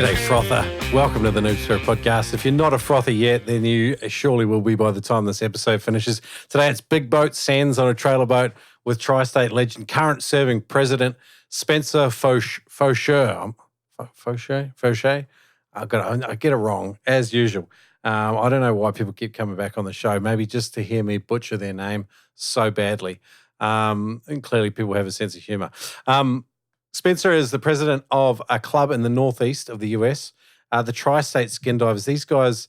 G'day, frother. Welcome to the Noob Spearo podcast. If you're not a frother yet, then you surely will be by the time this episode finishes. Today it's big boat sands on a trailer boat with Tri-State legend, current serving president Spencer Faucher. Faucher? I get it wrong, as usual. I don't know why people keep coming back on the show, maybe just to hear me butcher their name so badly. And clearly people have a sense of humour. Spencer is the president of a club in the northeast of the US, the Tri-State Skindivers. These guys,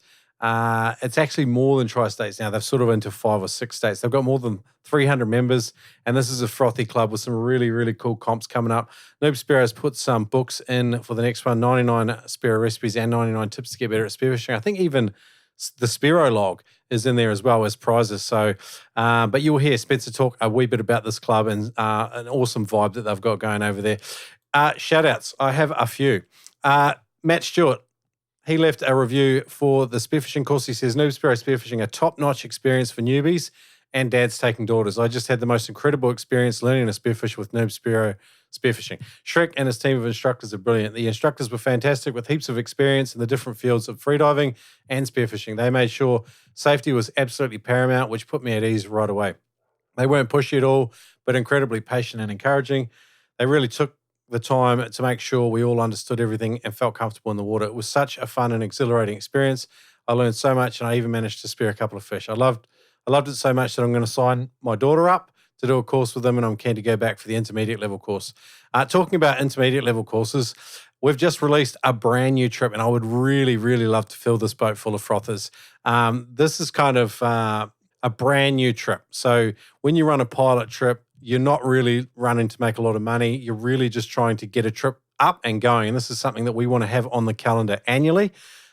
it's actually more than Tri-States now. They've sort of into 5 or 6 states. They've got more than 300 members, and this is a frothy club with some really, really cool comps coming up. Noob Spearo has put some books in for the next one, 99 Spearo recipes and 99 tips to get better at spearfishing. I think even the Spearo log is in there as well as prizes. So, but you'll hear Spencer talk a wee bit about this club and an awesome vibe that they've got going over there. Shout outs. I have a few. Matt Stewart, he left a review for the spearfishing course. He says, Noob Spearo spearfishing, a top-notch experience for newbies and dads taking daughters. I just had the most incredible experience learning to spearfish with Noob Spearo spearfishing. Shrek and his team of instructors are brilliant. The instructors were fantastic with heaps of experience in the different fields of freediving and spearfishing. They made sure safety was absolutely paramount, which put me at ease right away. They weren't pushy at all, but incredibly patient and encouraging. They really took the time to make sure we all understood everything and felt comfortable in the water. It was such a fun and exhilarating experience. I learned so much, and I even managed to spear a couple of fish. I loved it so much that I'm going to sign my daughter up to do a course with them, and I'm keen to go back for the intermediate level course. Talking about intermediate level courses, we've just released a brand new trip, and I would really, really love to fill this boat full of frothers. This is kind of a brand new trip. So when you run a pilot trip, you're not really running to make a lot of money. You're really just trying to get a trip up and going, and this is something that we want to have on the calendar annually.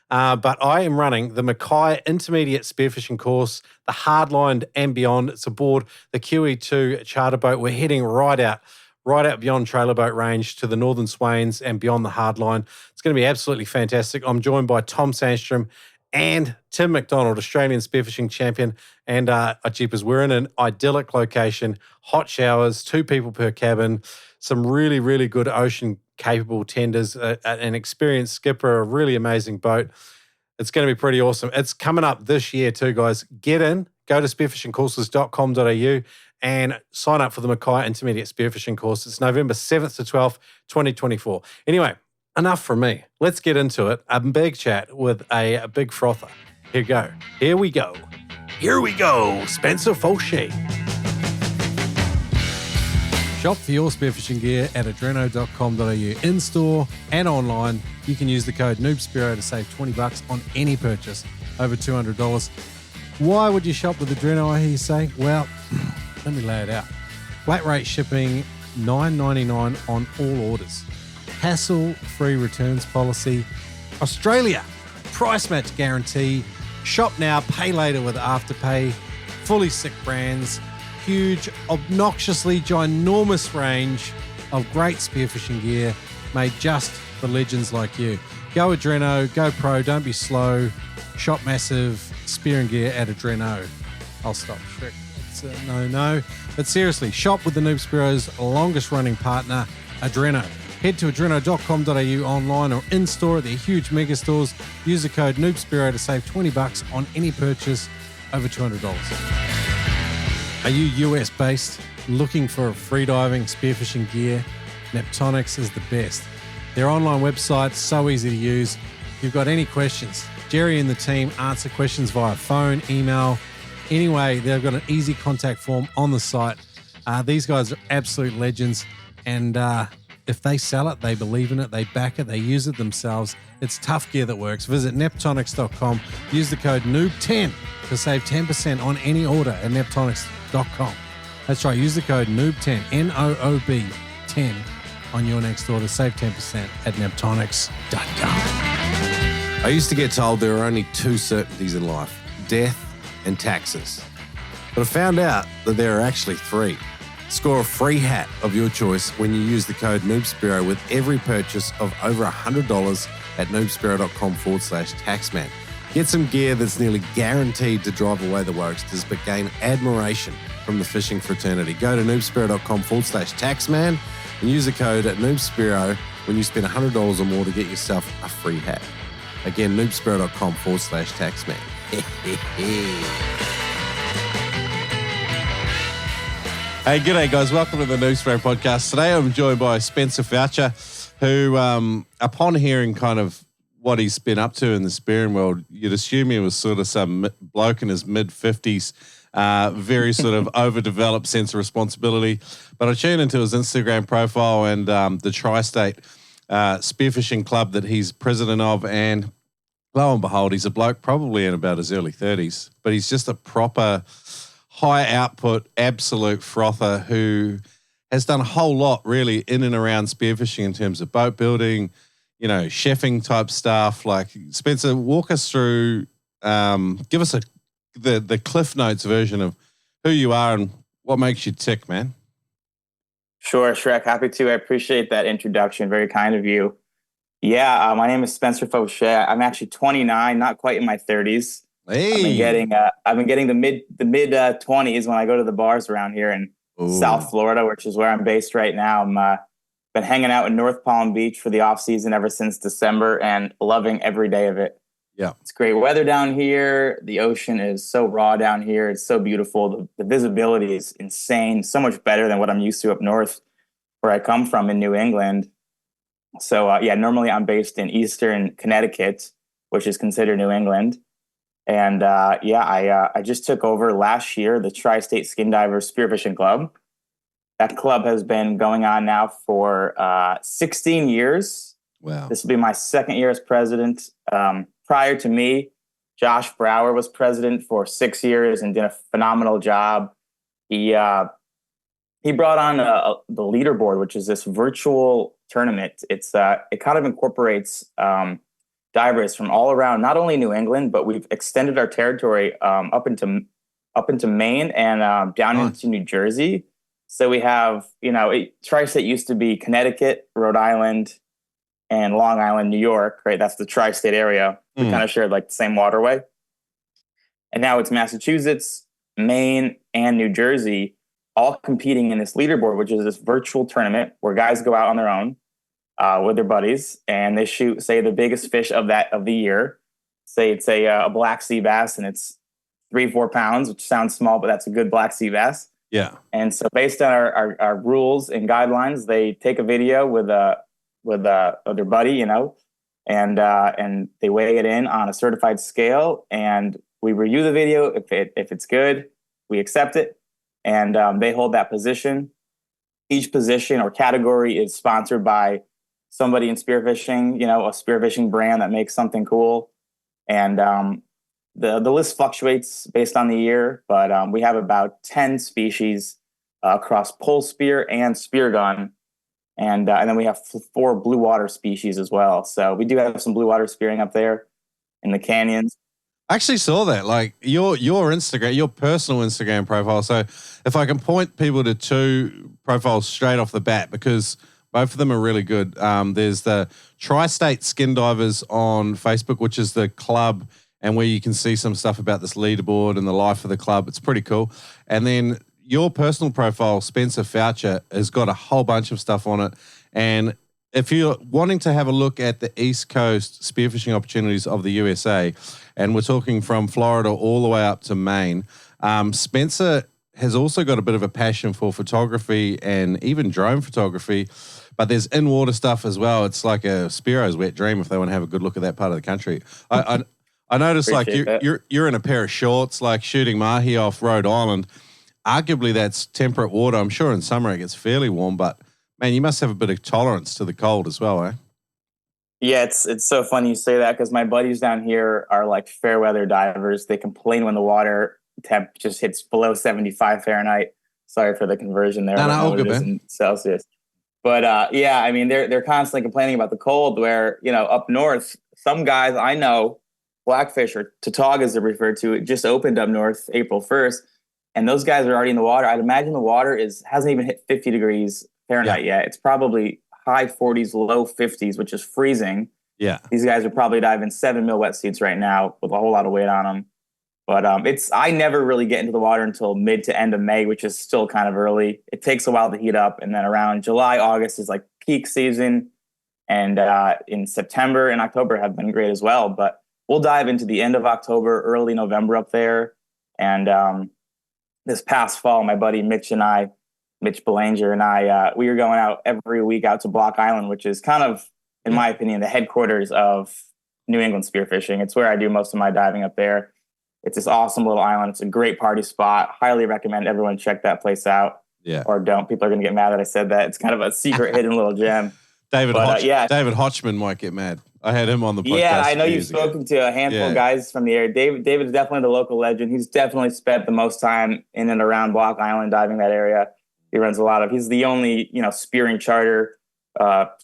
But I am running the Mackay Intermediate Spearfishing course, the Hardline and beyond. It's aboard the QE2 charter boat. We're heading right out beyond trailer boat range to the Northern Swains and beyond the Hardline. It's going to be absolutely fantastic. I'm joined by Tom Sandstrom and Tim McDonald, Australian spearfishing champion. And jeepers, we're in an idyllic location, hot showers, 2 people per cabin, some really, really good ocean-capable tenders, an experienced skipper, a really amazing boat. It's going to be pretty awesome. It's coming up this year too, guys. Get in, go to spearfishingcourses.com.au and sign up for the Mackay Intermediate Spearfishing course. It's November 7th to 12th, 2024. Anyway, enough from me. Let's get into it. A big chat with a big frother. Here we go. Spencer Faucher. Shop for your spearfishing gear at adreno.com.au. In-store and online, you can use the code NoobSpearo to save $20 on any purchase over $200. Why would you shop with Adreno, I hear you say? Well, let me lay it out. Flat rate shipping, $9.99 on all orders. Hassle-free returns policy. Australia, price match guarantee. Shop now, pay later with Afterpay. Fully sick brands. Huge, obnoxiously ginormous range of great spearfishing gear made just for legends like you. Go Adreno, go pro, don't be slow. Shop massive, spear and gear at Adreno. I'll stop. Shrek. It's a no. But seriously, shop with the Noob Spearo's longest running partner, Adreno. Head to adreno.com.au online or in-store at their huge mega stores. Use the code NoobSpearo to save $20 on any purchase over $200. Are you US-based, looking for freediving, spearfishing gear? Neptonics is the best. Their online website's so easy to use. If you've got any questions, Jerry and the team answer questions via phone, email. Anyway, they've got an easy contact form on the site. These guys are absolute legends, and if they sell it, they believe in it, they back it, they use it themselves. It's tough gear that works. Visit neptonics.com. Use the code NOOB10 to save 10% on any order at neptonics.com. That's right. Use the code NOOB10, N-O-O-B 10 on your next order. Save 10% at neptonics.com. I used to get told there are only 2 certainties in life, death and taxes. But I found out that there are actually 3. Score a free hat of your choice when you use the code NoobSpearo with every purchase of over $100 at noobspearo.com/taxman. Get some gear that's nearly guaranteed to drive away the worksters, but gain admiration from the fishing fraternity. Go to noobspearo.com/taxman and use the code at NoobSpearo when you spend $100 or more to get yourself a free hat. Again, noobspearo.com/taxman. Hey, g'day guys. Welcome to the Noob Spearo podcast. Today I'm joined by Spencer Faucher, who, upon hearing kind of what he's been up to in the spearing world, you'd assume he was sort of some bloke in his mid-50s, very sort of overdeveloped sense of responsibility. But I tuned into his Instagram profile and the Tri-State Spearfishing Club that he's president of, and lo and behold, he's a bloke probably in about his early 30s, but he's just a proper high output, absolute frother who has done a whole lot really in and around spearfishing in terms of boat building, chefing type stuff. Like, Spencer, walk us through, give us the Cliff Notes version of who you are and what makes you tick, man. Sure, Shrek. Happy to. I appreciate that introduction. Very kind of you. Yeah, my name is Spencer Faucher. I'm actually 29, not quite in my 30s. Hey. I've been getting the mid 20s when I go to the bars around here in South Florida, which is where I'm based right now. I'm been hanging out in North Palm Beach for the off season ever since December and loving every day of it. Yeah, it's great weather down here. The ocean is so raw down here. It's so beautiful. The visibility is insane. So much better than what I'm used to up north, where I come from in New England. So normally I'm based in Eastern Connecticut, which is considered New England. And I just took over last year the Tri-State Skindivers Spearfishing Club. That club has been going on now for 16 years. Wow. This will be my second year as president. Prior to me, Josh Brower was president for 6 years and did a phenomenal job. He brought on the leaderboard, which is this virtual tournament. It kind of incorporates divers from all around, not only New England, but we've extended our territory up into Maine and down into New Jersey. So we have, Tri-State used to be Connecticut, Rhode Island, and Long Island, New York, right? That's the Tri-State area. We kind of shared like the same waterway. And now it's Massachusetts, Maine, and New Jersey all competing in this leaderboard, which is this virtual tournament where guys go out on their own with their buddies and they shoot, say, the biggest fish of the year. Say it's a black sea bass and it's 3-4 pounds, which sounds small, but that's a good black sea bass. Yeah. And so based on our rules and guidelines, they take a video with their buddy, and they weigh it in on a certified scale, and we review the video. If it's good, we accept it, and they hold that position. Each position or category is sponsored by somebody in spearfishing, a spearfishing brand that makes something cool, and the list fluctuates based on the year, but we have about 10 species across pole spear and spear gun. And then we have 4 blue water species as well. So we do have some blue water spearing up there in the canyons. I actually saw that, like your Instagram, your personal Instagram profile. So if I can point people to 2 profiles straight off the bat, because both of them are really good. There's the Tri-State Skindivers on Facebook, which is the club, and where you can see some stuff about this leaderboard and the life of the club. It's pretty cool. And then your personal profile, Spencer Faucher, has got a whole bunch of stuff on it. And if you're wanting to have a look at the East Coast spearfishing opportunities of the USA, and we're talking from Florida all the way up to Maine, Spencer has also got a bit of a passion for photography and even drone photography, but there's in-water stuff as well. It's like a Spearo's wet dream if they want to have a good look at that part of the country. I noticed like you're in a pair of shorts, like shooting mahi off Rhode Island. Arguably that's temperate water. I'm sure in summer it gets fairly warm, but man, you must have a bit of tolerance to the cold as well, eh? Yeah, it's so funny you say that because my buddies down here are like fair weather divers. They complain when the water temp just hits below 75 Fahrenheit. Sorry for the conversion there. No, good, man. In Celsius. But I mean, they're constantly complaining about the cold where, up north, some guys I know, Blackfish or Tautog as they're referred to, it just opened up north April 1st. And those guys are already in the water. I'd imagine the water hasn't even hit 50 degrees Fahrenheit yet. It's probably high 40s, low 50s, which is freezing. Yeah. These guys are probably diving 7 mil wetsuits right now with a whole lot of weight on them. But I never really get into the water until mid to end of May, which is still kind of early. It takes a while to heat up. And then around July, August is like peak season. And in September and October have been great as well. But we'll dive into the end of October, early November up there. And this past fall, my buddy Mitch Belanger and I, we were going out every week out to Block Island, which is kind of, in my opinion, the headquarters of New England spearfishing. It's where I do most of my diving up there. It's this awesome little island. It's a great party spot. Highly recommend everyone check that place out. Yeah. Or don't. People are going to get mad that I said that. It's kind of a secret hidden little gem. David Hotchman might get mad. I had him on the podcast. Yeah, I know you've spoken to a handful of guys from the area. David is definitely the local legend. He's definitely spent the most time in and around Block Island diving that area. He runs he's the only, spearing charter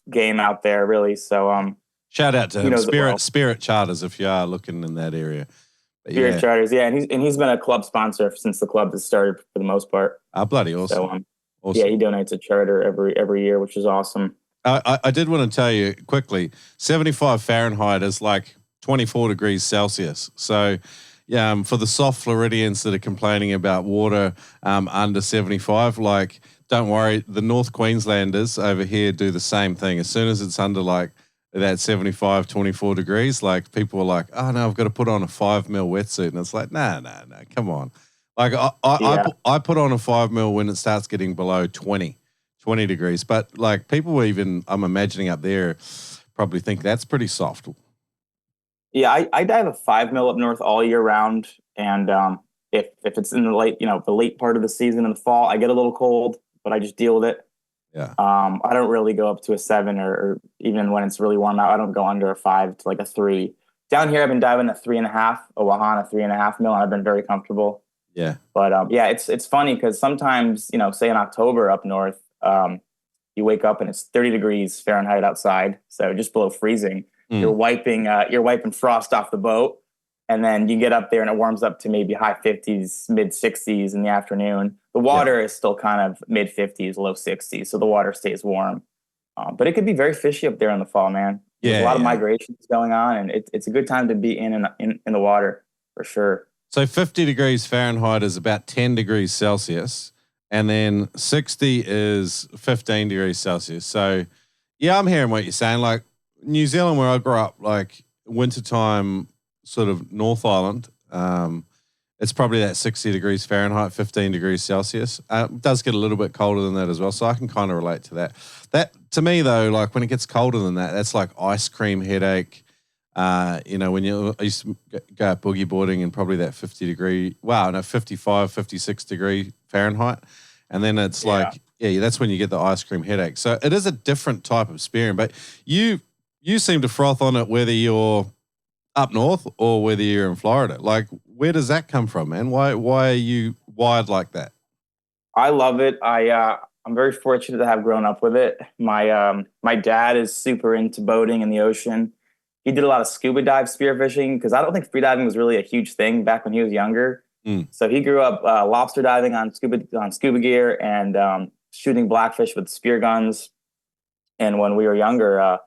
game out there, really. So shout out to him. Spirit Charters, if you are looking in that area. Spirit Charters, yeah. And he's been a club sponsor since the club has started for the most part. Bloody awesome. So, awesome. Yeah, he donates a charter every year, which is awesome. I did want to tell you quickly, 75 Fahrenheit is like 24 degrees Celsius. So for the soft Floridians that are complaining about water under 75, like, don't worry, the North Queenslanders over here do the same thing. As soon as it's under like that 75, 24 degrees, like people are like, oh no, I've got to put on a 5 mil wetsuit. And it's like, no, come on. Like I put on a 5 mil when it starts getting below 20 degrees. But like people even, I'm imagining up there, probably think that's pretty soft. Yeah, I dive a 5 mil up north all year round. And if it's in the late part of the season in the fall, I get a little cold, but I just deal with it. Yeah. I don't really go up to a 7 or even when it's really warm out, I don't go under a 5 to like a 3. Down here, I've been diving a 3.5, a Wahoo 3.5 mil, and I've been very comfortable. Yeah. But it's funny because sometimes, say in October up north, you wake up and it's 30 degrees Fahrenheit outside, so just below freezing. You're wiping frost off the boat, and then you get up there and it warms up to maybe high 50s, mid 60s in the afternoon. The water is still kind of mid 50s, low 60s, so the water stays warm. But it could be very fishy up there in the fall, man. There's a lot of migrations going on, and it's a good time to be in the water for sure. So 50 degrees Fahrenheit is about 10 degrees Celsius. And then 60 is 15 degrees Celsius. So, yeah, I'm hearing what you're saying. Like New Zealand, where I grew up, like wintertime, sort of North Island, it's probably that 60 degrees Fahrenheit, 15 degrees Celsius. It does get a little bit colder than that as well. So I can kind of relate to that. That, to me, though, like when it gets colder than that, that's like ice cream headache. When I used to go out boogie boarding in probably that 55, 56 degree Fahrenheit. And then it's that's when you get the ice cream headache. So it is a different type of spearing, but you seem to froth on it whether you're up north or whether you're in Florida. Like, where does that come from, man? Why are you wired like that? I love it. I'm very fortunate to have grown up with it. My dad is super into boating in the ocean. He did a lot of scuba dive spearfishing because I don't think freediving was really a huge thing back when he was younger. So he grew up lobster diving on scuba gear and shooting blackfish with spear guns. And when we were younger,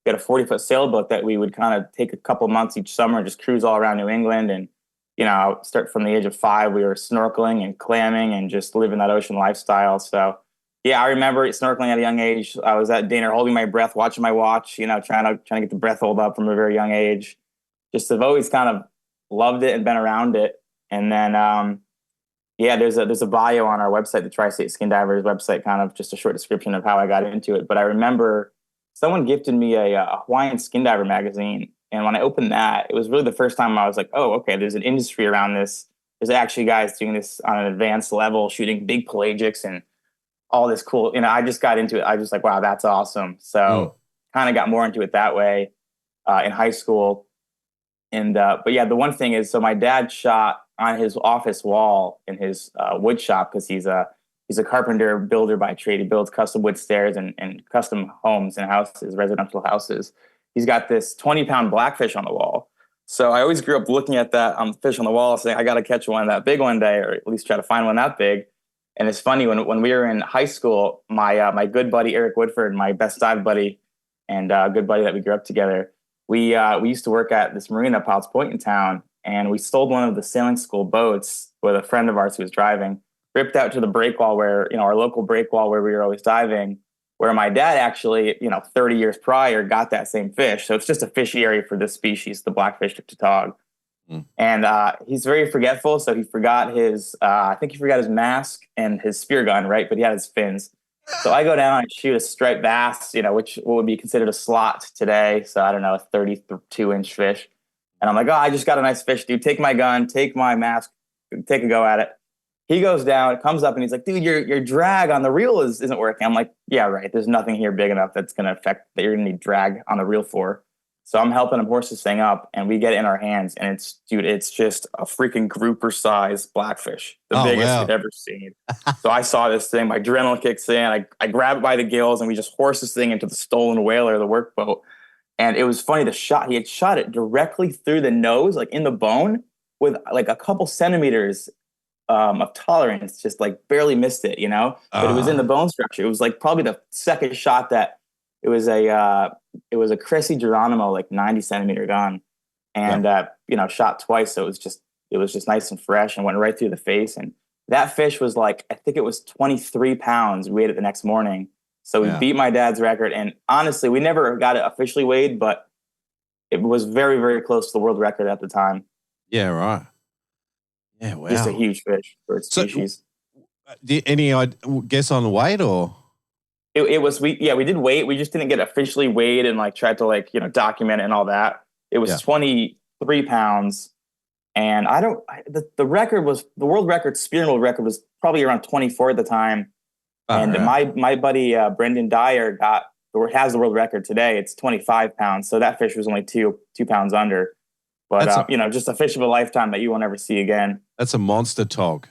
we had a 40-foot sailboat that we would kind of take a couple months each summer and just cruise all around New England. And, start from the age of 5, we were snorkeling and clamming and just living that ocean lifestyle. So, yeah, I remember snorkeling at a young age. I was at dinner holding my breath, watching my watch, trying to get the breath hold up from a very young age. Just have always kind of loved it and been around it. And then, there's a bio on our website, the Tri-State Skindivers website, kind of just a short description of how I got into it. But I remember someone gifted me a Hawaiian Skindiver magazine. And when I opened that, it was really the first time I was like, oh, okay, there's an industry around this. There's actually guys doing this on an advanced level, shooting big pelagics and all this cool. I just got into it. I was like, wow, that's awesome. So kind of got more into it that way in high school. And but the one thing is, so my dad shot on his office wall in his wood shop because he's a carpenter builder by trade. He builds custom wood stairs and custom homes and houses, residential houses. He's got this 20-pound blackfish on the wall. So I always grew up looking at that fish on the wall, saying, I got to catch one that big one day, or at least try to find one that big. And it's funny, when we were in high school, my good buddy Eric Woodford, my best dive buddy, and good buddy that we grew up together, we used to work at this marina, Powell's Point in town, and we stole one of the sailing school boats with a friend of ours who was driving, ripped out to the breakwall where, our local breakwall where we were always diving, where my dad actually, 30 years prior got that same fish. So it's just a fishiary for this species, the Blackfish tautog. And he's very forgetful. So he forgot I think he forgot his mask and his spear gun, right? But he had his fins. So I go down and shoot a striped bass, which would be considered a slot today. So I don't know, a 32-inch fish. And I'm like, oh, I just got a nice fish, dude. Take my gun, take my mask, take a go at it. He goes down, comes up, and he's like, dude, your drag on the reel isn't working. I'm like, yeah, right. There's nothing here big enough that's going to affect that you're going to need drag on the reel for. So I'm helping him horse this thing up, and we get it in our hands, and it's just a freaking grouper size blackfish, the biggest we've ever seen. So I saw this thing, my adrenaline kicks in, I grab it by the gills, and we just horse this thing into the stolen whaler, the workboat. And it was funny, he had shot it directly through the nose, like in the bone, with like a couple centimeters of tolerance, just like barely missed it, but it was in the bone structure. It was like probably the second shot that it was a Cressy Geronimo, like 90 centimeter gun, and shot twice. So it was just nice and fresh and went right through the face. And that fish was like, I think it was 23 pounds. We weighed it the next morning. So we beat my dad's record. And honestly, we never got it officially weighed, but it was very, very close to the world record at the time. Yeah, right. Yeah, wow. Just a huge fish for its species. Any guess on the weight or? We did weight. We just didn't get officially weighed and like tried to document it and all that. It was 23 pounds. And the world record, spear world record was probably around 24 at the time. And my buddy, Brendan Dyer has the world record today. It's 25 pounds. So that fish was only two pounds under. But, just a fish of a lifetime that you will never see again. That's a monster tog.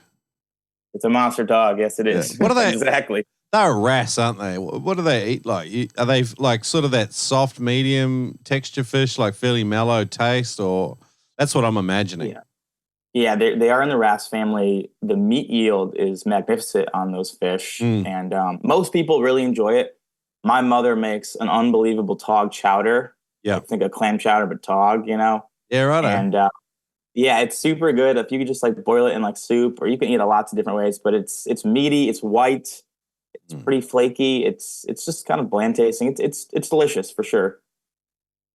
It's a monster dog. Yes, it is. Yeah. What are they? Exactly. They're wrasse, aren't they? What do they eat like? Are they like sort of that soft, medium texture fish, like fairly mellow taste, or that's what I'm imagining? Yeah, they are in the wrasse family. The meat yield is magnificent on those fish, and most people really enjoy it. My mother makes an unbelievable tog chowder. Yeah, I think a clam chowder, but tog, Yeah, right. And it's super good. If you could just like boil it in like soup, or you can eat it lots of different ways. But it's meaty, it's white, it's pretty flaky. It's just kind of bland tasting. It's delicious for sure.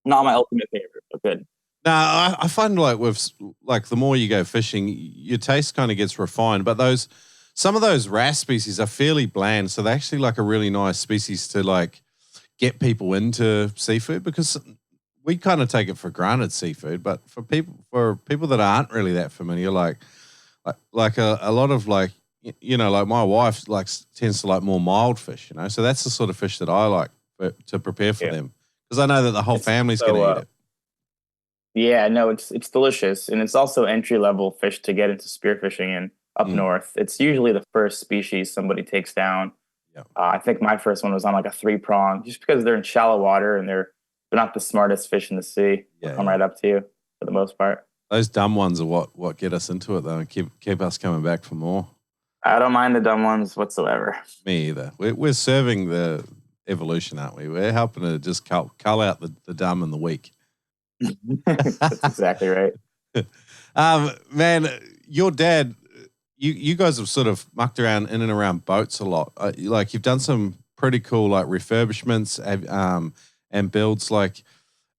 Not my ultimate favorite, but good. No, I find like the more you go fishing, your taste kind of gets refined. But some of those wrasse species are fairly bland, so they're actually like a really nice species to like get people into seafood, because we kind of take it for granted, seafood. But for people that aren't really that familiar, like a lot of like my wife tends to like more mild fish, so that's the sort of fish that I like to prepare for them, because I know that the whole family's going to eat it. Yeah, no, it's delicious, and it's also entry-level fish to get into spearfishing in up north. It's usually the first species somebody takes down. Yeah. I think my first one was on like a 3-prong, just because they're in shallow water and they're not the smartest fish in the sea. They'll come right up to you for the most part. Those dumb ones are what get us into it, though, and keep us coming back for more. I don't mind the dumb ones whatsoever. Me either. We're serving the evolution, aren't we? We're helping to just cull out the dumb and the weak. That's exactly right. Man, your dad, you guys have sort of mucked around in and around boats a lot. Like you've done some pretty cool like refurbishments and builds. Like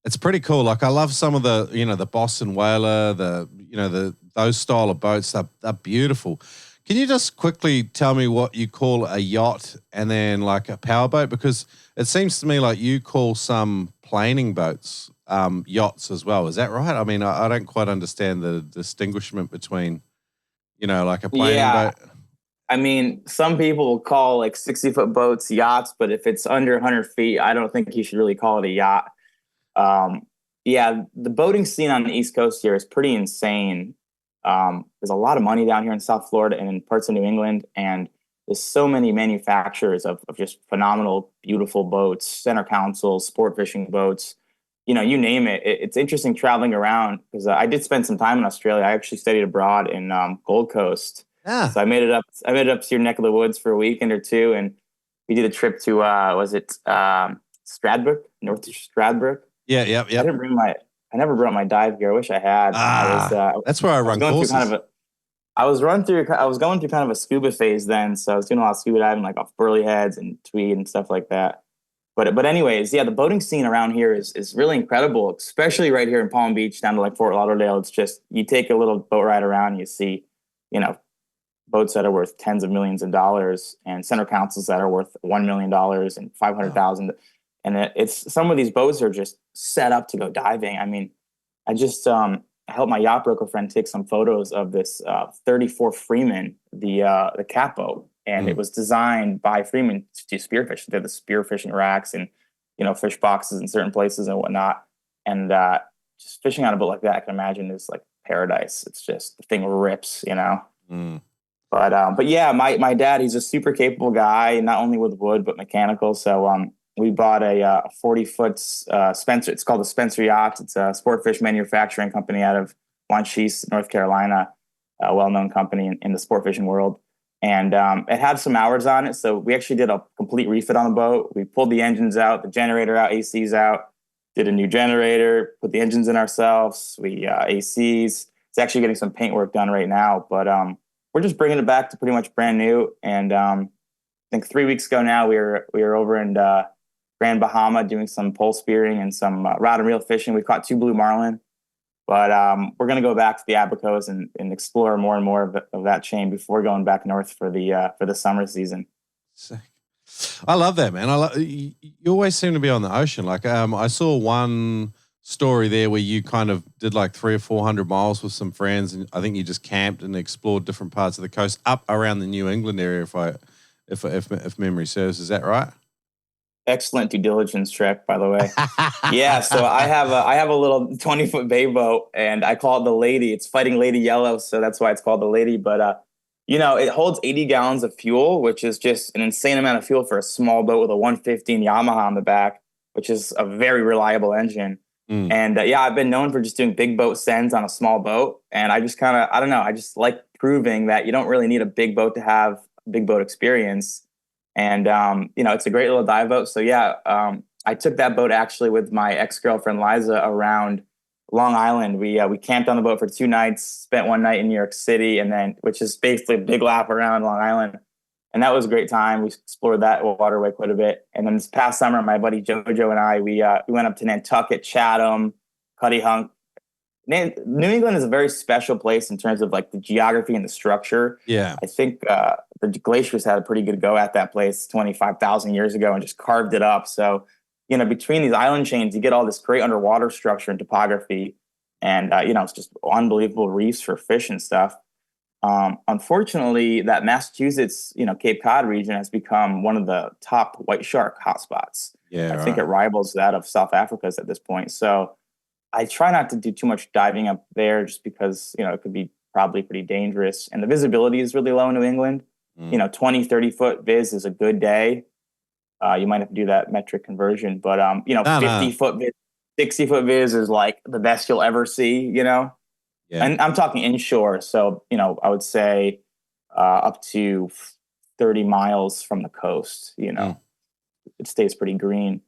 it's pretty cool. Like I love some of the the Boston Whaler, those style of boats. They're beautiful. Can you just quickly tell me what you call a yacht and then like a powerboat? Because it seems to me like you call some planing boats yachts as well. Is that right? I mean, I don't quite understand the distinguishment between, like a planing boat. I mean, some people will call like 60-foot boats yachts, but if it's under 100 feet, I don't think you should really call it a yacht. The boating scene on the East Coast here is pretty insane. There's a lot of money down here in South Florida and in parts of New England, and there's so many manufacturers of just phenomenal, beautiful boats, center console, sport fishing boats. You name it. It's interesting traveling around because I did spend some time in Australia. I actually studied abroad in Gold Coast. Yeah. So I made it up to your neck of the woods for a weekend or two, and we did a trip to Stradbroke, North Stradbroke. Yeah. I never brought my dive gear. I wish I had. That's where I run courses. I was going through kind of a scuba phase then, so I was doing a lot of scuba diving, like off burley heads and tweed and stuff like that. But anyways, yeah, the boating scene around here is really incredible, especially right here in Palm Beach down to like Fort Lauderdale. It's just, you take a little boat ride around, and you see, you know, boats that are worth tens of millions of dollars and center consoles that are worth $1 million and 500,000. And it's some of these boats are just set up to go diving. I mean, I just helped my yacht broker friend take some photos of this 34 Freeman, the cat boat, and it was designed by Freeman to do spearfish. They're the spearfishing racks and, you know, fish boxes in certain places and whatnot. And just fishing on a boat like that, I can imagine, is like paradise. It's just, the thing rips, you know. But yeah, my dad, he's a super capable guy, not only with wood but mechanical. So we bought a 40-foot Spencer. It's called the Spencer Yacht. It's a sport fish manufacturing company out of Wanchese, North Carolina, a well-known company in the sport fishing world. And it had some hours on it, so we actually did a complete refit on the boat. We pulled the engines out, the generator out, ACs out, did a new generator, put the engines in ourselves. We ACs. It's actually getting some paint work done right now, but we're just bringing it back to pretty much brand new. And I think 3 weeks ago now, we were over in Grand Bahama doing some pole spearing and some rod and reel fishing. We caught 2 blue marlin, but we're going to go back to the Abacos and explore more and more of that chain before going back north for the summer season. Sick. I love that, man. You always seem to be on the ocean. Like I saw one story there where you kind of did like 300 or 400 miles with some friends, and I think you just camped and explored different parts of the coast up around the New England area, if memory serves. Is that right? Excellent due diligence check, by the way. Yeah, so I have a little 20-foot bay boat, and I call it the Lady. It's Fighting Lady Yellow, so that's why it's called the Lady. But you know, it holds 80 gallons of fuel, which is just an insane amount of fuel for a small boat with a 115 Yamaha on the back, which is a very reliable engine. And yeah, I've been known for just doing big boat sends on a small boat, and I just kind of, I don't know, I just like proving that you don't really need a big boat to have a big boat experience. And, you know, it's a great little dive boat. So yeah, I took that boat actually with my ex-girlfriend Liza around Long Island. We camped on the boat for 2 nights, spent one night in New York City, and then, which is basically a big lap around Long Island. And that was a great time. We explored that waterway quite a bit. And then this past summer, my buddy Jojo and I, we went up to Nantucket, Chatham, Cuttyhunk. New England is a very special place in terms of like the geography and the structure. Yeah. I think the glaciers had a pretty good go at that place 25,000 years ago and just carved it up. So, you know, between these island chains, you get all this great underwater structure and topography. And, you know, it's just unbelievable reefs for fish and stuff. Unfortunately, that Massachusetts, you know, Cape Cod region has become one of the top white shark hotspots. Yeah, I think it rivals that of South Africa's at this point. So I try not to do too much diving up there just because, you know, it could be probably pretty dangerous. And the visibility is really low in New England. You know, 20, 30-foot viz is a good day. You might have to do that metric conversion. But, you know, 50-foot viz, 60-foot viz is like the best you'll ever see, you know? Yeah. And I'm talking inshore. So, you know, I would say up to 30 miles from the coast, you know, it stays pretty green.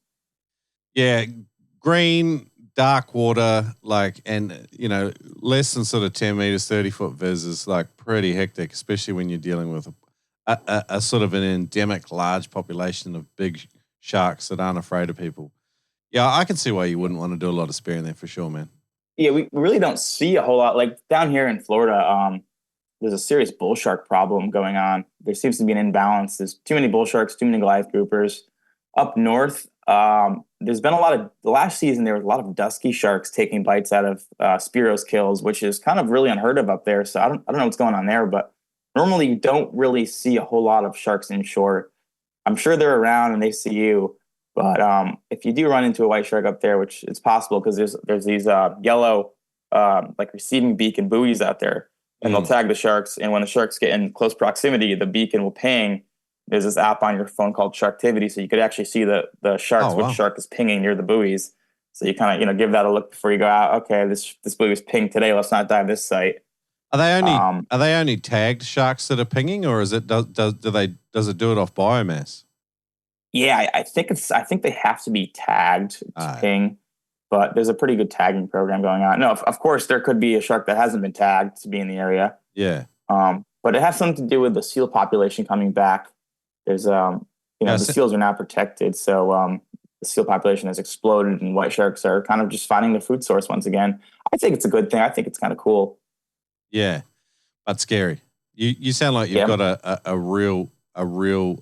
Yeah, green, dark water, like, and, you know, less than sort of 10 meters, 30-foot viz is like pretty hectic, especially when you're dealing with a sort of an endemic large population of big sharks that aren't afraid of people. Yeah, I can see why you wouldn't want to do a lot of spearing there for sure, man. Yeah, we really don't see a whole lot. Like down here in Florida, there's a serious bull shark problem going on. There seems to be an imbalance. There's too many bull sharks, too many Goliath groupers. Up north, there's been the last season, there was a lot of dusky sharks taking bites out of spearos kills, which is kind of really unheard of up there. So I don't know what's going on there, but normally you don't really see a whole lot of sharks inshore. I'm sure they're around and they see you. But if you do run into a white shark up there, which it's possible because there's these yellow like receiving beacon buoys out there, and they'll tag the sharks. And when the sharks get in close proximity, the beacon will ping. There's this app on your phone called Sharktivity, so you could actually see the sharks, which shark is pinging near the buoys. So you kind of give that a look before you go out. Okay, this buoy was pinged today. Let's not dive this site. Are they only tagged sharks that are pinging, or is it does it do it off biomass? Yeah, I think they have to be tagged to ping, but there's a pretty good tagging program going on. No, of course there could be a shark that hasn't been tagged to be in the area. Yeah. But it has something to do with the seal population coming back. There's, the seals are now protected. So the seal population has exploded and white sharks are kind of just finding their food source once again. I think it's a good thing. I think it's kind of cool. Yeah, but scary. You sound like you've got a real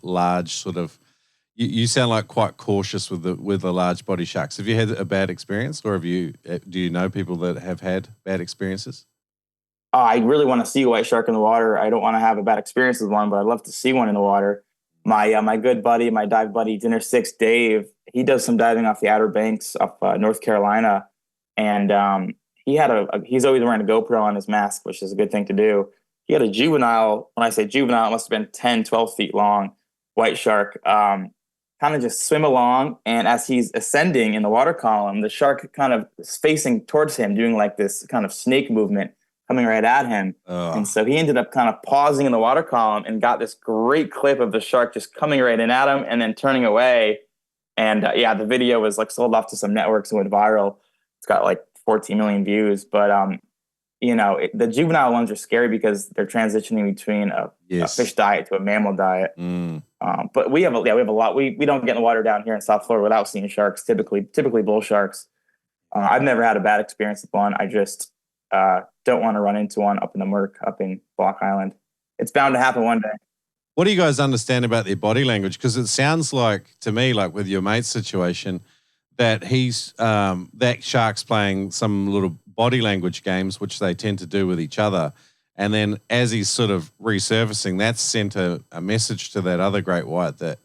large sort of. You sound like quite cautious with the large body sharks. Have you had a bad experience, or do you know people that have had bad experiences? I really want to see a white shark in the water. I don't want to have a bad experience with one, but I'd love to see one in the water. My good buddy, my dive buddy, Dinner Six Dave, he does some diving off the Outer Banks of North Carolina, and he's always wearing a GoPro on his mask, which is a good thing to do. He had a juvenile. When I say juvenile, it must have been 10, 12 feet long, white shark. Kind of just swim along, and as he's ascending in the water column, the shark kind of is facing towards him, doing like this kind of snake movement, coming right at him. And so he ended up kind of pausing in the water column and got this great clip of the shark just coming right in at him and then turning away. And the video was like sold off to some networks and went viral. It's got like 14 million views. But, the juvenile ones are scary because they're transitioning between a fish diet to a mammal diet. But we have a lot. We don't get in the water down here in South Florida without seeing sharks, typically bull sharks. I've never had a bad experience with one. I just don't want to run into one up in the Merc, up in Block Island. It's bound to happen one day. What do you guys understand about their body language? Because it sounds like, to me, like with your mate's situation, that that shark's playing some little body language games, which they tend to do with each other. And then as he's sort of resurfacing, that's sent a message to that other great white that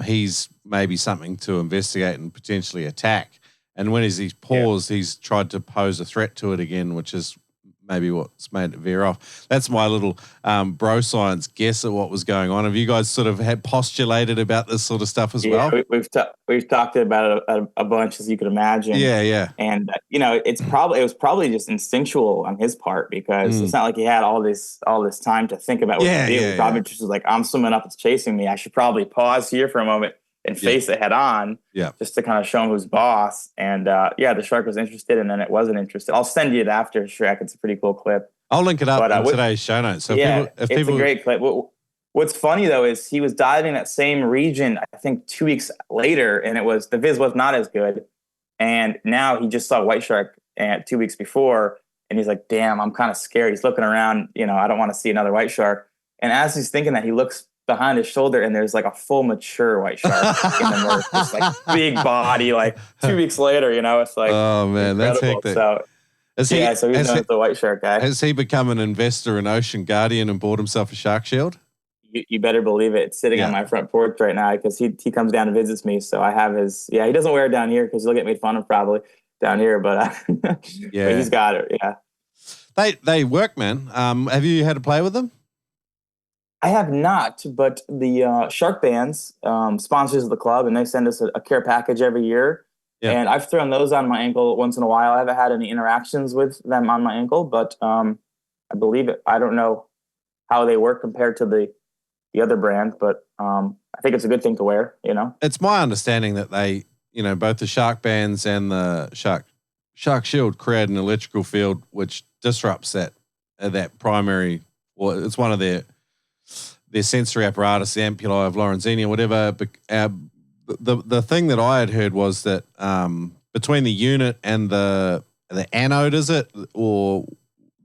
he's maybe something to investigate and potentially attack. And when he's paused, he's tried to pose a threat to it again, which is maybe what's made it veer off. That's my little bro science guess at what was going on. Have you guys sort of had postulated about this sort of stuff as well? We've talked about it a bunch, as you could imagine. Yeah. And it was probably just instinctual on his part, because it's not like he had all this time to think about what to do. He probably just was like, I'm swimming up, it's chasing me. I should probably pause here for a moment and face it head on, just to kind of show him who's boss. And the shark was interested, and then it wasn't interested. I'll send you it after, Shrek. It's a pretty cool clip. I'll link it up in today's show notes. So it's a great clip. What's funny though is he was diving that same region, I think 2 weeks later, and the viz was not as good. And now he just saw white shark 2 weeks before, and he's like, "Damn, I'm kind of scared." He's looking around. I don't want to see another white shark. And as he's thinking that, he looks behind his shoulder, and there's like a full mature white shark in the Merc, just like big body. Like 2 weeks later, it's like, oh man, incredible. That's hectic. So he's known as the white shark guy. Has he become an investor in Ocean Guardian and bought himself a shark shield? You better believe it. It's sitting on my front porch right now, because he comes down and visits me. So I have his. He doesn't wear it down here because he'll get made fun of probably down here, but but he's got it. Yeah, they work, man. Have you had to play with them? I have not, but the Shark Bands sponsors the club, and they send us a care package every year. Yeah. And I've thrown those on my ankle once in a while. I haven't had any interactions with them on my ankle, but I believe it. I don't know how they work compared to the other brand, but I think it's a good thing to wear, It's my understanding that they, both the Shark Bands and the Shark Shield create an electrical field which disrupts that primary, well, it's one of their sensory apparatus, the ampullae of Lorenzini or whatever. The thing that I had heard was that between the unit and the anode, is it, or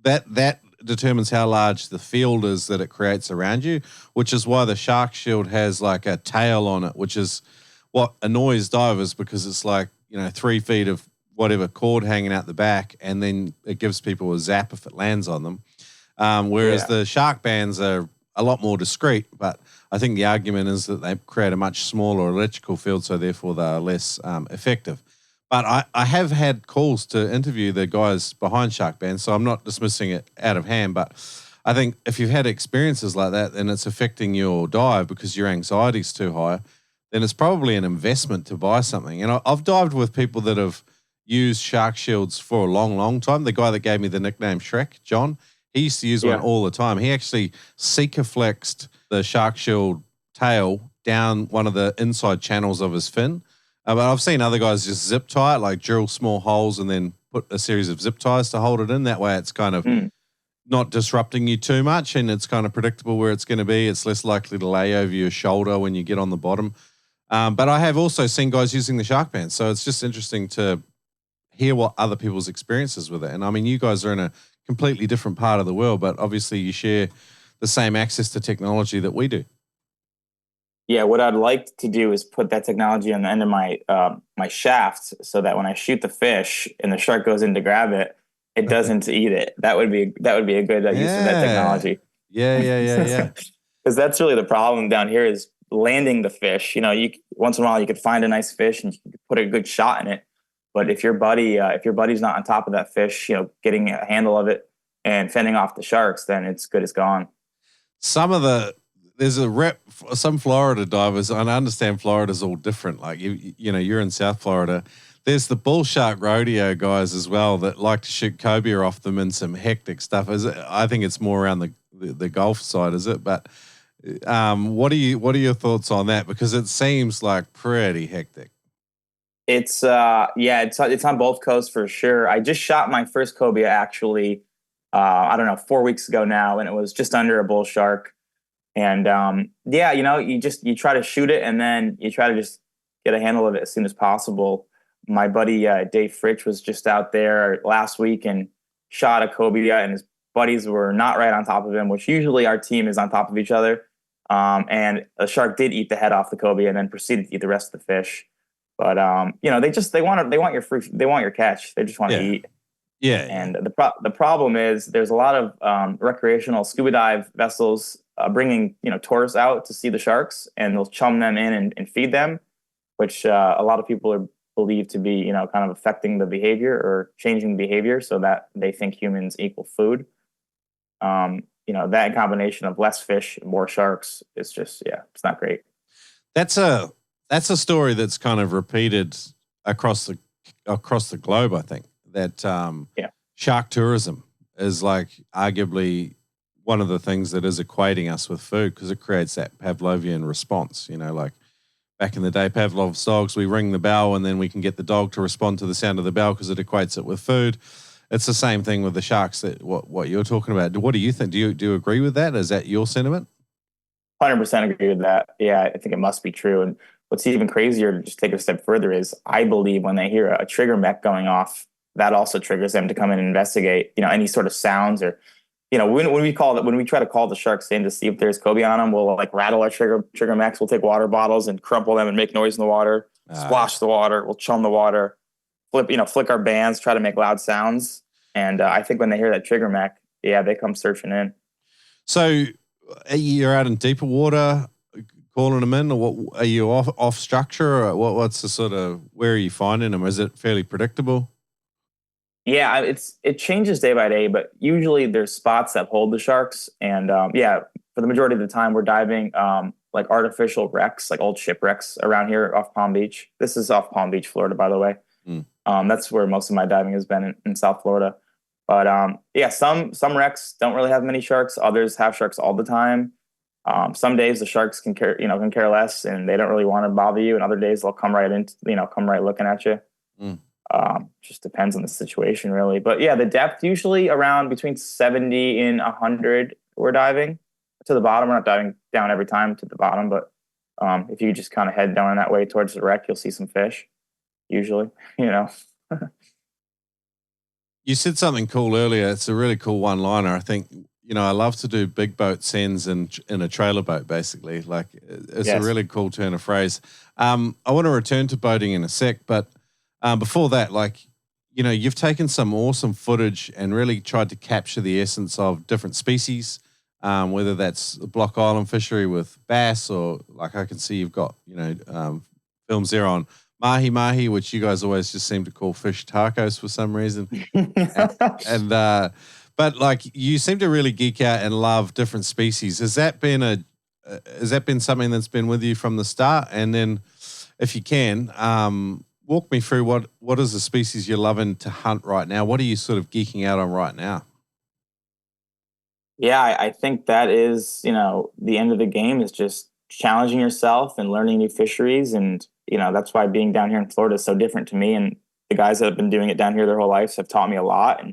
that determines how large the field is that it creates around you, which is why the Shark Shield has like a tail on it, which is what annoys divers, because it's like 3 feet of whatever cord hanging out the back, and then it gives people a zap if it lands on them. Whereas the Shark Bands are a lot more discreet, but I think the argument is that they create a much smaller electrical field, so therefore they're less effective. But I have had calls to interview the guys behind Shark Bands, so I'm not dismissing it out of hand, but I think if you've had experiences like that and it's affecting your dive because your anxiety's too high, then it's probably an investment to buy something. And I've dived with people that have used Shark Shields for a long, long time. The guy that gave me the nickname Shrek, John, he used to use one all the time. He actually Seeker flexed the Shark Shield tail down one of the inside channels of his fin. But I've seen other guys just zip tie it, like drill small holes and then put a series of zip ties to hold it in. That way it's kind of not disrupting you too much, and it's kind of predictable where it's going to be. It's less likely to lay over your shoulder when you get on the bottom. But I have also seen guys using the shark band, so it's just interesting to hear what other people's experiences with it. And I mean, you guys are in a completely different part of the world, but obviously you share the same access to technology that we do. Yeah, what I'd like to do is put that technology on the end of my my shaft, so that when I shoot the fish and the shark goes in to grab it, it doesn't eat it. That would be a good use of that technology. Yeah. Because that's really the problem down here is landing the fish. You know, once in a while you could find a nice fish and you could put a good shot in it, but if your buddy's not on top of that fish, you know, getting a handle of it and fending off the sharks, then it's good as gone. There's some Florida divers, and I understand Florida's all different. Like you know, you're in South Florida. There's the bull shark rodeo guys as well that like to shoot cobia off them in some hectic stuff. I think it's more around the Gulf side, is it? But what are your thoughts on that? Because it seems like pretty hectic. It's it's on both coasts for sure. I just shot my first cobia actually, I don't know, 4 weeks ago now, and it was just under a bull shark. And you know, you try to shoot it, and then you try to just get a handle of it as soon as possible. My buddy Dave Fritch was just out there last week and shot a cobia, and his buddies were not right on top of him, which usually our team is on top of each other. And the shark did eat the head off the cobia and then proceeded to eat the rest of the fish. But you know, they want your catch. They just want to eat. Yeah. And the problem is there's a lot of recreational scuba dive vessels bringing, you know, tourists out to see the sharks, and they'll chum them in and feed them, which a lot of people are believed to be, you know, kind of affecting the behavior or changing the behavior so that they think humans equal food. You know, that combination of less fish, more sharks, it's just, it's not great. That's a story that's kind of repeated across the globe, I think. That shark tourism is like arguably one of the things that is equating us with food, because it creates that Pavlovian response. You know, like back in the day, Pavlov's dogs, we ring the bell and then we can get the dog to respond to the sound of the bell because it equates it with food. It's the same thing with the sharks, that what you're talking about. What do you think? Do you agree with that? Is that your sentiment? 100% agree with that. Yeah, I think it must be true. And what's even crazier, to just take it a step further, is I believe when they hear a trigger mech going off, that also triggers them to come in and investigate, you know, any sort of sounds, or, you know, when we try to call the sharks in to see if there's cobia on them, we'll like rattle our trigger mechs. We'll take water bottles and crumple them and make noise in the water, splash the water. We'll chum the water, flick our bands, try to make loud sounds. And I think when they hear that trigger mech, they come searching in. So you're out in deeper water calling them in, or what? Are you off structure, or what's the sort of, where are you finding them? Is it fairly predictable? Yeah, it changes day by day, but usually there's spots that hold the sharks. And for the majority of the time we're diving like artificial wrecks, like old shipwrecks around here off Palm Beach. This is off Palm Beach, Florida, by the way. That's where most of my diving has been in South Florida. But some wrecks don't really have many sharks. Others have sharks all the time. Some days the sharks can care less, and they don't really want to bother you. And other days they'll come right looking at you. Just depends on the situation, really. But the depth usually around between 70 and 100. We're diving to the bottom. We're not diving down every time to the bottom, but if you just kind of head down that way towards the wreck, you'll see some fish. Usually, You said something cool earlier. It's a really cool one-liner. I think, I love to do big boat sends in a trailer boat, basically. Like, it's a really cool turn of phrase. I want to return to boating in a sec, but before that, you've taken some awesome footage and really tried to capture the essence of different species, whether that's the Block Island fishery with bass, or like I can see you've got, films there on mahi-mahi, which you guys always just seem to call fish tacos for some reason. But like, you seem to really geek out and love different species. Has that been something that's been with you from the start? And then, if you can, walk me through what is the species you're loving to hunt right now? What are you sort of geeking out on right now? Yeah, I think that is, the end of the game is just challenging yourself and learning new fisheries. And, that's why being down here in Florida is so different to me. And the guys that have been doing it down here their whole lives have taught me a lot. And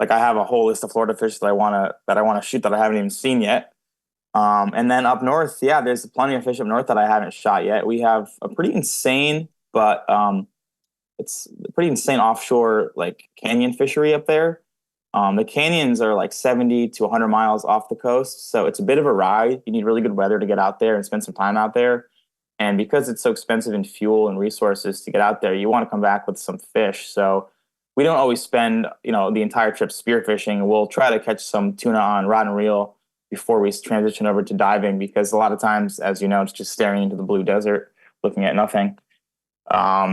like I have a whole list of Florida fish that I want to shoot that I haven't even seen yet. And then up north, yeah, there's plenty of fish up north that I haven't shot yet. We have a pretty insane, but it's a pretty insane offshore like canyon fishery up there. The canyons are like 70 to 100 miles off the coast, so it's a bit of a ride. You need really good weather to get out there and spend some time out there. And because it's so expensive in fuel and resources to get out there, you want to come back with some fish. So we don't always spend, the entire trip spearfishing. We'll try to catch some tuna on rod and reel before we transition over to diving, because a lot of times, as you know, it's just staring into the blue desert, looking at nothing.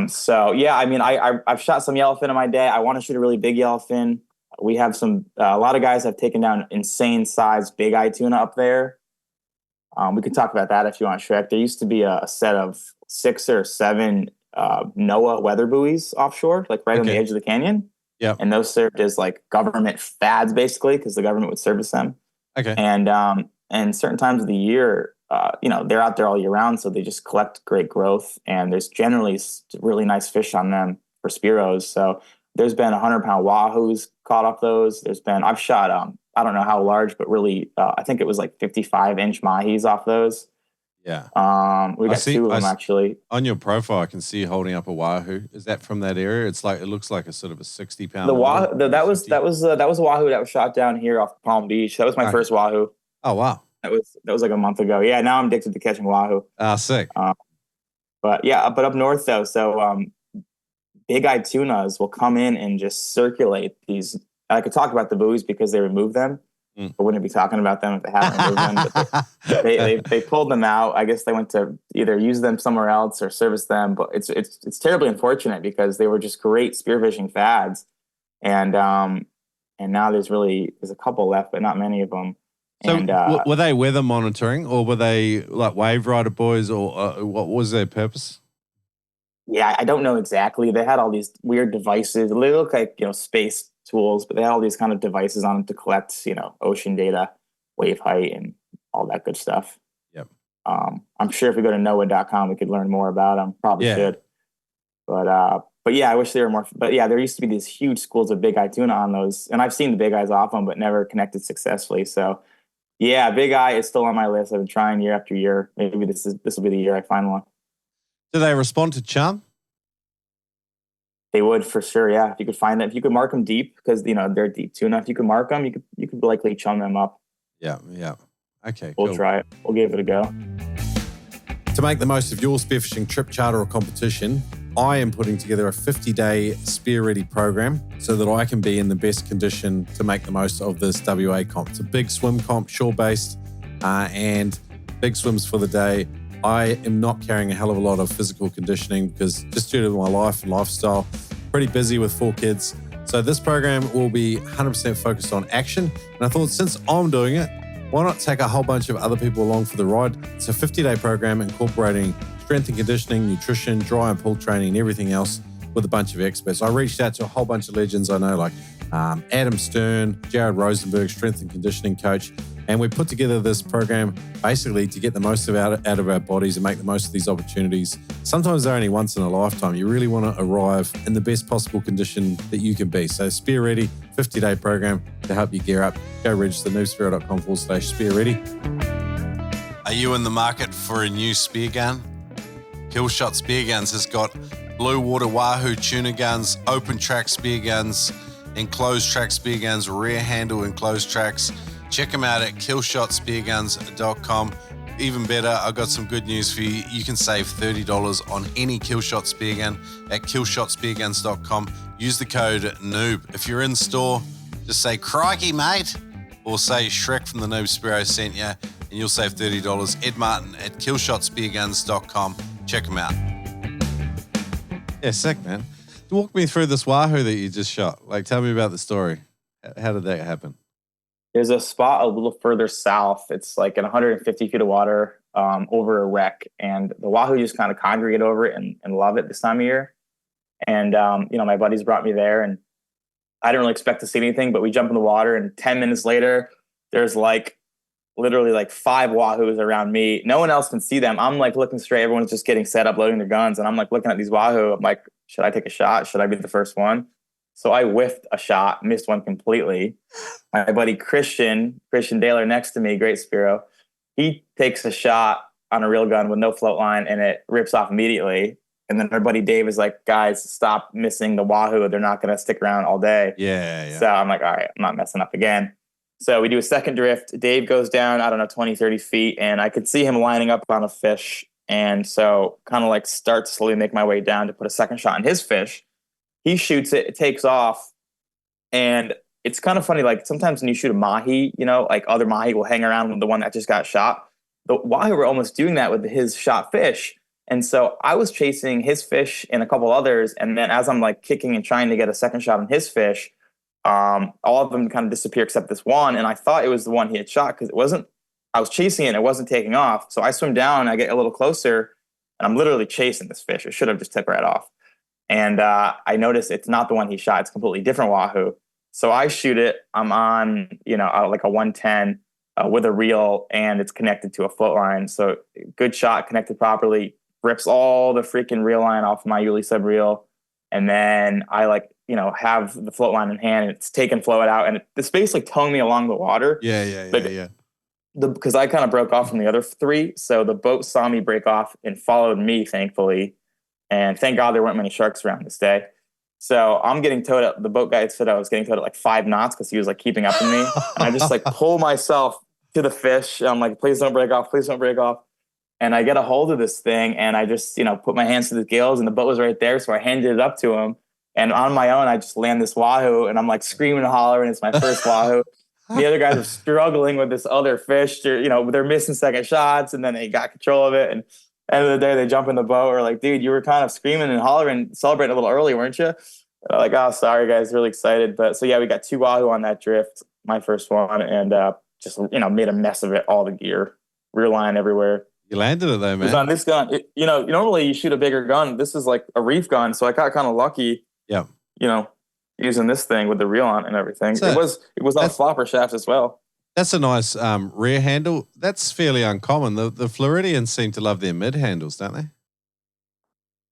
So yeah, I mean, I've shot some yellowfin in my day. I want to shoot a really big yellowfin. We have a lot of guys have taken down insane size big eye tuna up there. We could talk about that if you want, Shrek. There used to be a set of 6 or 7 NOAA weather buoys offshore, like right on the edge of the canyon. Yeah. And those served as like government fads, basically, because the government would service them. Okay. And certain times of the year, they're out there all year round, so they just collect great growth. And there's generally really nice fish on them for spearos. So there's been 100-pound wahoos caught off those. I've shot, I don't know how large, but really, I think it was like 55-inch mahis off those. Yeah. We got 2 of them actually. On your profile, I can see you holding up a wahoo. Is that from that area? It looks like a sort of a 60-pound. The wahoo, that was a wahoo that was shot down here off Palm Beach. That was my first wahoo. Oh wow. That was like a month ago. Yeah, now I'm addicted to catching wahoo. Sick. But up north though, so big-eyed tunas will come in and just circulate these. I could talk about the buoys because they removed them. I wouldn't be talking about them if they haven't removed them. But they pulled them out. I guess they went to either use them somewhere else or service them. But it's terribly unfortunate because they were just great spearfishing fads, and now there's a couple left, but not many of them. So and, were they weather monitoring, or were they like wave rider boys, or what was their purpose? Yeah, I don't know exactly. They had all these weird devices. They look like, space tools, but they had all these kind of devices on them to collect, ocean data, wave height, and all that good stuff. Yep. I'm sure if we go to NOAA.com, we could learn more about them. Probably should. But yeah, I wish there were more. But yeah, there used to be these huge schools of big eye tuna on those, and I've seen the big eyes off them, but never connected successfully. So yeah, big eye is still on my list. I've been trying year after year. Maybe this will be the year I find one. Do they respond to chum? They would for sure, yeah. If you could find them, if you could mark them deep, because they're deep tuna. If you could mark them, you could likely chum them up. Yeah. Okay, we'll try it. We'll give it a go. To make the most of your spearfishing trip, charter, or competition, I am putting together a 50-day Spear Ready program so that I can be in the best condition to make the most of this WA comp. It's a big swim comp, shore-based, and big swims for the day. I am not carrying a hell of a lot of physical conditioning because just due to my life and lifestyle, pretty busy with 4 kids. So this program will be 100% focused on action. And I thought, since I'm doing it, why not take a whole bunch of other people along for the ride? It's a 50-day program incorporating strength and conditioning, nutrition, dry and pull training, and everything else with a bunch of experts. I reached out to a whole bunch of legends I know, like Adam Stern, Jared Rosenberg, strength and conditioning coach. And we put together this program basically to get the most out of our bodies and make the most of these opportunities. Sometimes they're only once in a lifetime. You really want to arrive in the best possible condition that you can be. So Spear Ready, 50-day program to help you gear up. Go register noobspearo.com/spear ready. Are you in the market for a new spear gun? Killshot Spear Guns has got blue water Wahoo tuna guns, open track spear guns, enclosed track spear guns, rear handle enclosed tracks. Check them out at killshotspearguns.com. Even better, I've got some good news for you. You can save $30 on any Killshot Spear Gun at killshotspearguns.com. Use the code Noob. If you're in store, just say, "Crikey, mate," or say Shrek from the Noob Spearo sent you, and you'll save $30. Ed Martin at killshotspearguns.com. Check them out. Yeah, sick, man. Walk me through this Wahoo that you just shot. Like, tell me about the story. How did that happen? There's a spot a little further south. It's like in 150 feet of water over a wreck. And the Wahoo just kind of congregate over it and love it this time of year. And, my buddies brought me there, and I didn't really expect to see anything, but we jump in the water, and 10 minutes later, there's literally 5 Wahoos around me. No one else can see them. I'm looking straight. Everyone's just getting set up, loading their guns. And I'm looking at these Wahoo. I'm like, should I take a shot? Should I be the first one? So I whiffed a shot, missed one completely. My buddy Christian Daler next to me, great Spearo, he takes a shot on a reel gun with no float line and it rips off immediately. And then our buddy Dave is like, guys, stop missing the Wahoo. They're not going to stick around all day. Yeah. So I'm like, all right, I'm not messing up again. So we do a second drift. Dave goes down, 20, 30 feet, and I could see him lining up on a fish. And so kind of like start to slowly make my way down to put a second shot on his fish. He shoots it, it takes off. And it's kind of funny, like sometimes when you shoot a mahi, like other mahi will hang around with the one that just got shot. The Wahoo were almost doing that with his shot fish. And so I was chasing his fish and a couple others. And then as I'm like kicking and trying to get a second shot on his fish, all of them kind of disappear except this one. And I thought it was the one he had shot because I was chasing it and it wasn't taking off. So I swim down and I get a little closer and I'm literally chasing this fish. It should have just tipped right off. And I noticed it's not the one he shot. It's a completely different Wahoo. So I shoot it. I'm on, like a 110 with a reel and it's connected to a float line. So good shot, connected properly, rips all the freaking reel line off my Yuli sub reel. And then I have the float line in hand and it's taking float out and it's basically towing me along the water. Yeah. Because I kind of broke off from the other three. So the boat saw me break off and followed me, thankfully. And thank God there weren't many sharks around this day. So I'm getting towed up. The boat guy said I was getting towed at like 5 knots because he was like keeping up with me. And I just like pull myself to the fish. I'm like, please don't break off. Please don't break off. And I get a hold of this thing and I just, put my hands to the gills and the boat was right there. So I handed it up to him. And on my own, I just land this Wahoo and I'm like screaming and hollering. It's my first Wahoo. The other guys are struggling with this other fish. They're missing second shots and then they got control of it. And end of the day, they jump in the boat. We're like, dude, you were kind of screaming and hollering, celebrating a little early, weren't you? Like, oh, sorry, guys, really excited. But so, yeah, we got 2 Wahoo on that drift, my first one, and just, made a mess of it, all the gear, rear line everywhere. You landed it though, man. It was on this gun. Normally you shoot a bigger gun. This is like a reef gun. So I got kind of lucky, using this thing with the reel on and everything. It was on flopper shafts as well. That's a nice rear handle. That's fairly uncommon. The Floridians seem to love their mid handles, don't they?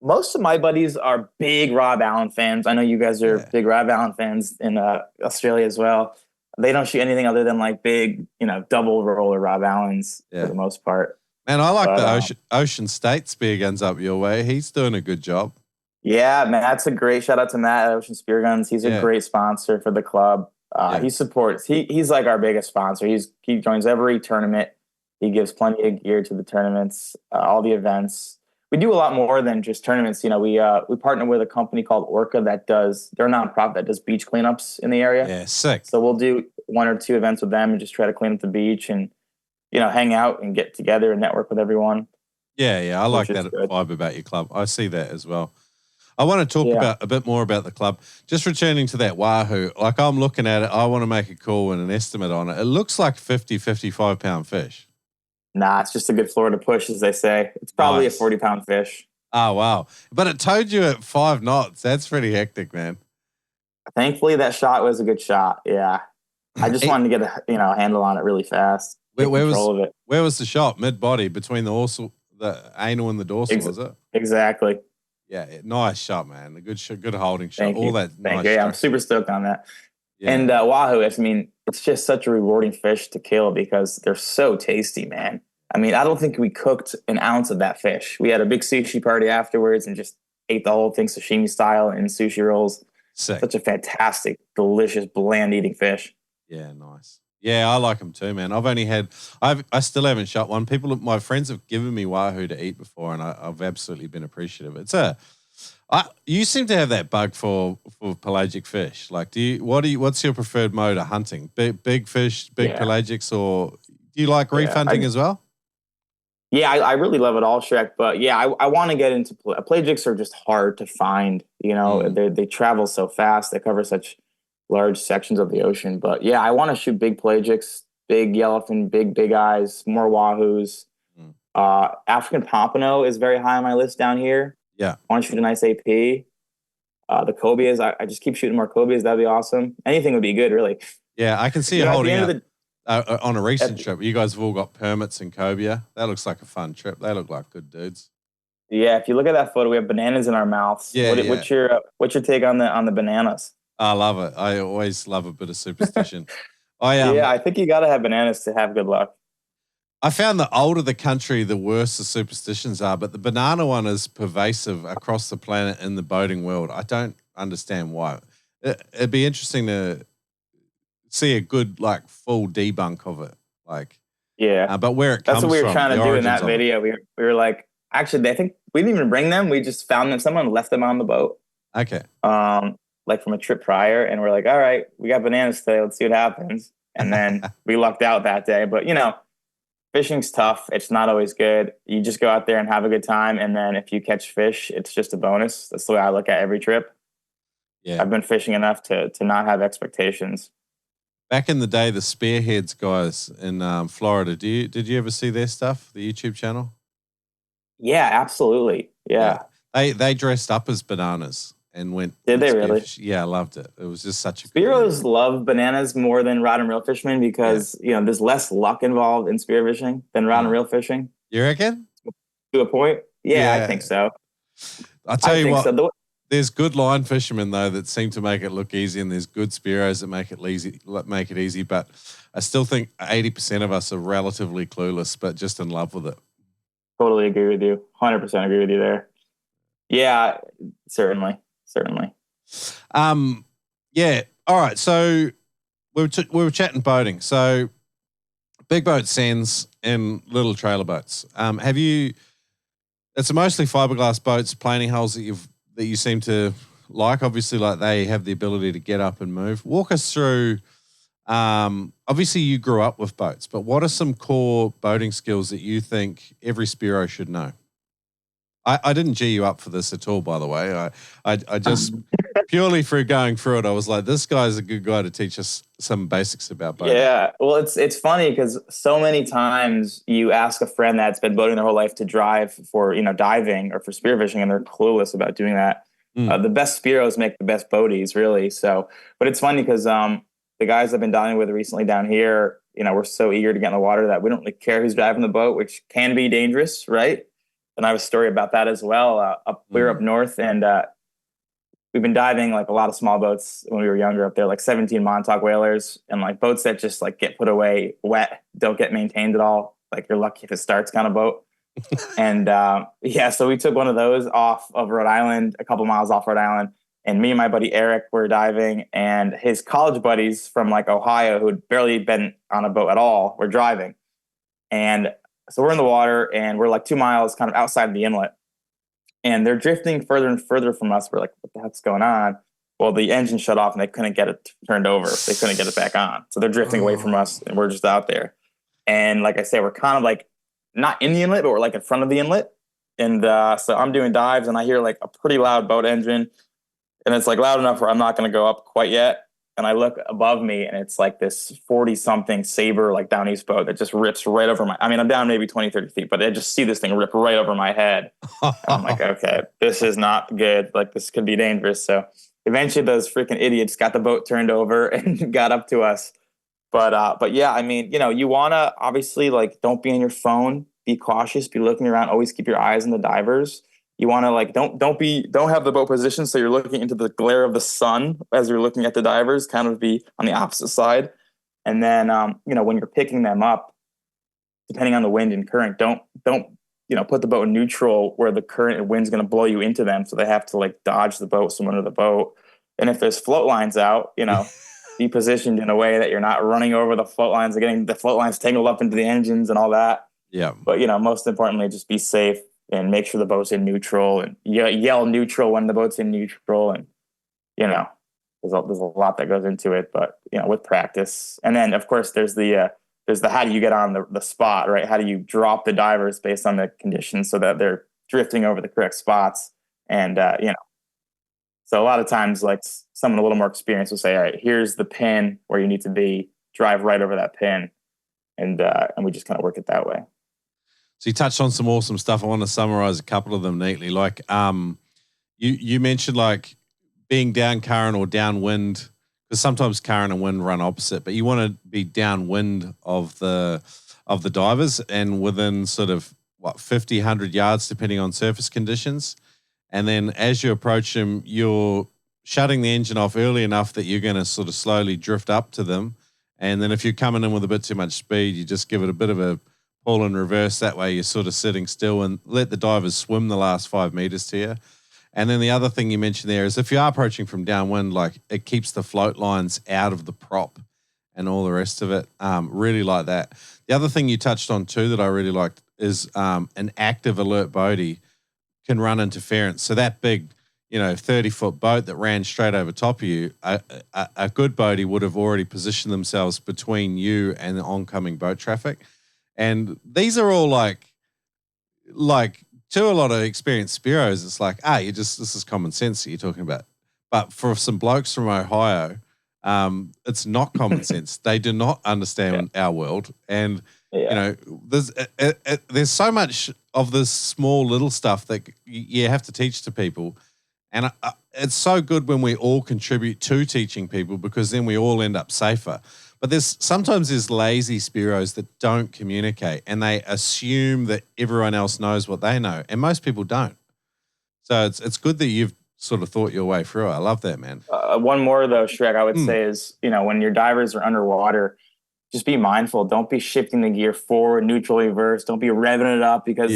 Most of my buddies are big Rob Allen fans. I know you guys are big Rob Allen fans in Australia as well. They don't shoot anything other than like big, double roller Rob Allens for the most part. Man, I like the Ocean State spear guns up your way. He's doing a good job. Yeah, Matt's a great shout out to Matt at Ocean Spear Guns. He's a great sponsor for the club. He supports. He's like our biggest sponsor. He joins every tournament. He gives plenty of gear to the tournaments, all the events. We do a lot more than just tournaments. We partner with a company called Orca they're a nonprofit that does beach cleanups in the area. Yeah, sick. So we'll do 1 or 2 events with them and just try to clean up the beach and hang out and get together and network with everyone. Yeah, I like that vibe about your club. I see that as well. I want to talk a bit more about the club. Just returning to that Wahoo, like I'm looking at it, I want to make a call and an estimate on it. It looks like 50, 55 pound fish. Nah, it's just a good Florida push, as they say. It's probably a 40-pound fish. Oh, wow. But it towed you at 5 knots. That's pretty hectic, man. Thankfully, that shot was a good shot. Yeah. I just wanted to get a handle on it really fast. Where was the shot? Mid-body, between the anal and the dorsal, was it? Exactly. Yeah, nice shot, man. A good holding shot. Thank you. That Thank nice you. Yeah, stroke. I'm super stoked on that. Yeah. And Wahoo, it's just such a rewarding fish to kill because they're so tasty, man. I mean, I don't think we cooked an ounce of that fish. We had a big sushi party afterwards and just ate the whole thing sashimi style in sushi rolls. Sick. Such a fantastic, delicious, bland eating fish. Yeah, nice. Yeah, I like them too, man. I still haven't shot one. My friends have given me Wahoo to eat before, and I've absolutely been appreciative. You seem to have that bug for pelagic fish. Like, what's your preferred mode of hunting? Big fish, pelagics, or do you like reef hunting as well? Yeah, I really love it all, Shrek. But yeah, I want to get into pelagics are just hard to find. They travel so fast. They cover such large sections of the ocean. But yeah, I want to shoot big pelagics, big yellowfin, big eyes, more Wahoos. African pompano is very high on my list down here. Yeah. I want to shoot a nice AP. The cobias, I just keep shooting more cobias. That'd be awesome. Anything would be good, really. Yeah, I can see you holding out on a recent trip. You guys have all got permits in cobia. That looks like a fun trip. They look like good dudes. Yeah, if you look at that photo, we have bananas in our mouths. Yeah, What's your take on the bananas? I love it. I always love a bit of superstition. Yeah, I think you got to have bananas to have good luck. I found the older the country, the worse the superstitions are, but the banana one is pervasive across the planet in the boating world. I don't understand why. It'd be interesting to see a good, like, full debunk of it. Like, Yeah. but where it comes That's what we were from, trying the to do in origins that of it. video. We were like, actually, I think we didn't even bring them. We just found them. Someone left them on the boat. Okay. Like from a trip prior, and we're like, all right, we got bananas today. Let's see what happens. And then we lucked out that day. But fishing's tough. It's not always good. You just go out there and have a good time, and then if you catch fish, it's just a bonus. That's the way I look at every trip. Yeah. I've been fishing enough to not have expectations. Back in the day, the Spearheads guys in Florida, did you ever see their stuff, the YouTube channel? Yeah, absolutely. Yeah. They dressed up as bananas and went. Did they really? Yeah, I loved it. It was just such a Spearos love bananas more than rod and reel fishermen because there's less luck involved in spearfishing than rod and reel fishing. You reckon? To a point? Yeah, I think so. I'll tell you what. So. There's good line fishermen though that seem to make it look easy, and there's good spearos that make it easy. But I still think 80% of us are relatively clueless, but just in love with it. Totally agree with you. 100% agree with you there. Yeah, certainly. Yeah. All right. So we were chatting boating. So big boat sends and little trailer boats. Have you? It's mostly fiberglass boats, planing hulls that you seem to like. Obviously, like they have the ability to get up and move. Walk us through. Obviously, you grew up with boats, but what are some core boating skills that you think every Spearo should know? I didn't G you up for this at all, by the way. I just purely through going through it, I was like, this guy's a good guy to teach us some basics about boating. Yeah, well, it's funny because so many times you ask a friend that's been boating their whole life to drive for diving or for spearfishing, and they're clueless about doing that. The best Spearos make the best boaties, really. So, but it's funny because the guys I've been diving with recently down here, we're so eager to get in the water that we don't really care who's driving the boat, which can be dangerous, right? And I have a story about that as well. We were up north, and we've been diving like a lot of small boats when we were younger up there, like 17 Montauk whalers, and like boats that just like get put away wet, don't get maintained at all. Like you're lucky if it starts kind of boat. And so we took one of those off of Rhode Island, a couple miles off Rhode Island. And me and my buddy Eric were diving, and his college buddies from like Ohio, who'd barely been on a boat at all, were driving. And so we're in the water, and we're like 2 miles kind of outside of the inlet, and they're drifting further and further from us. We're like, what the heck's going on? Well, the engine shut off, and they couldn't get it turned over. They couldn't get it back on. So they're drifting away from us, and we're just out there. And like I say, we're kind of like not in the inlet, but we're like in front of the inlet. And so I'm doing dives, and I hear like a pretty loud boat engine, and it's like loud enough where I'm not going to go up quite yet. And I look above me, and it's like this 40-something Sabre, like down east boat that just rips right over I'm down maybe 20, 30 feet, but I just see this thing rip right over my head. And I'm like, okay, this is not good. Like, this could be dangerous. So eventually those freaking idiots got the boat turned over and got up to us. But yeah, you want to obviously, like, don't be on your phone, be cautious, be looking around, always keep your eyes on the divers. You want to like don't have the boat positioned so you're looking into the glare of the sun as you're looking at the divers, kind of be on the opposite side. And then when you're picking them up, depending on the wind and current, don't put the boat in neutral where the current and wind's going to blow you into them, so they have to like dodge the boat, swim under the boat. And if there's float lines out, be positioned in a way that you're not running over the float lines and getting the float lines tangled up into the engines and all that. Yeah. But most importantly, just be safe and make sure the boat's in neutral, and yell neutral when the boat's in neutral. And, there's a lot that goes into it, but, with practice. And then, of course, there's the how do you get on the spot, right? How do you drop the divers based on the conditions so that they're drifting over the correct spots? And, so a lot of times, like, someone a little more experienced will say, all right, here's the pin where you need to be, drive right over that pin. And we just kind of work it that way. So you touched on some awesome stuff. I want to summarize a couple of them neatly. Like, you mentioned like being down current or downwind, because sometimes current and wind run opposite, but you want to be downwind of the divers and within sort of 50, 100 yards, depending on surface conditions. And then as you approach them, you're shutting the engine off early enough that you're going to sort of slowly drift up to them. And then if you're coming in with a bit too much speed, you just give it a bit of a pull in reverse. That way you're sort of sitting still and let the divers swim the last 5 meters to you. And then the other thing you mentioned there is if you are approaching from downwind, like it keeps the float lines out of the prop and all the rest of it. Really like that. The other thing you touched on too that I really liked is an active alert boaty can run interference. So that big, 30-foot boat that ran straight over top of you, a good boaty would have already positioned themselves between you and the oncoming boat traffic. And these are all like to a lot of experienced spearos, it's like, this is common sense that you're talking about. But for some blokes from Ohio, it's not common sense. They do not understand our world. And, there's so much of this small little stuff that you have to teach to people. And it's so good when we all contribute to teaching people because then we all end up safer. But sometimes there's lazy spearos that don't communicate and they assume that everyone else knows what they know. And most people don't. So it's good that you've sort of thought your way through it. I love that, man. One more though, Shrek, I would say is, when your divers are underwater, just be mindful. Don't be shifting the gear forward, neutral, reverse. Don't be revving it up because,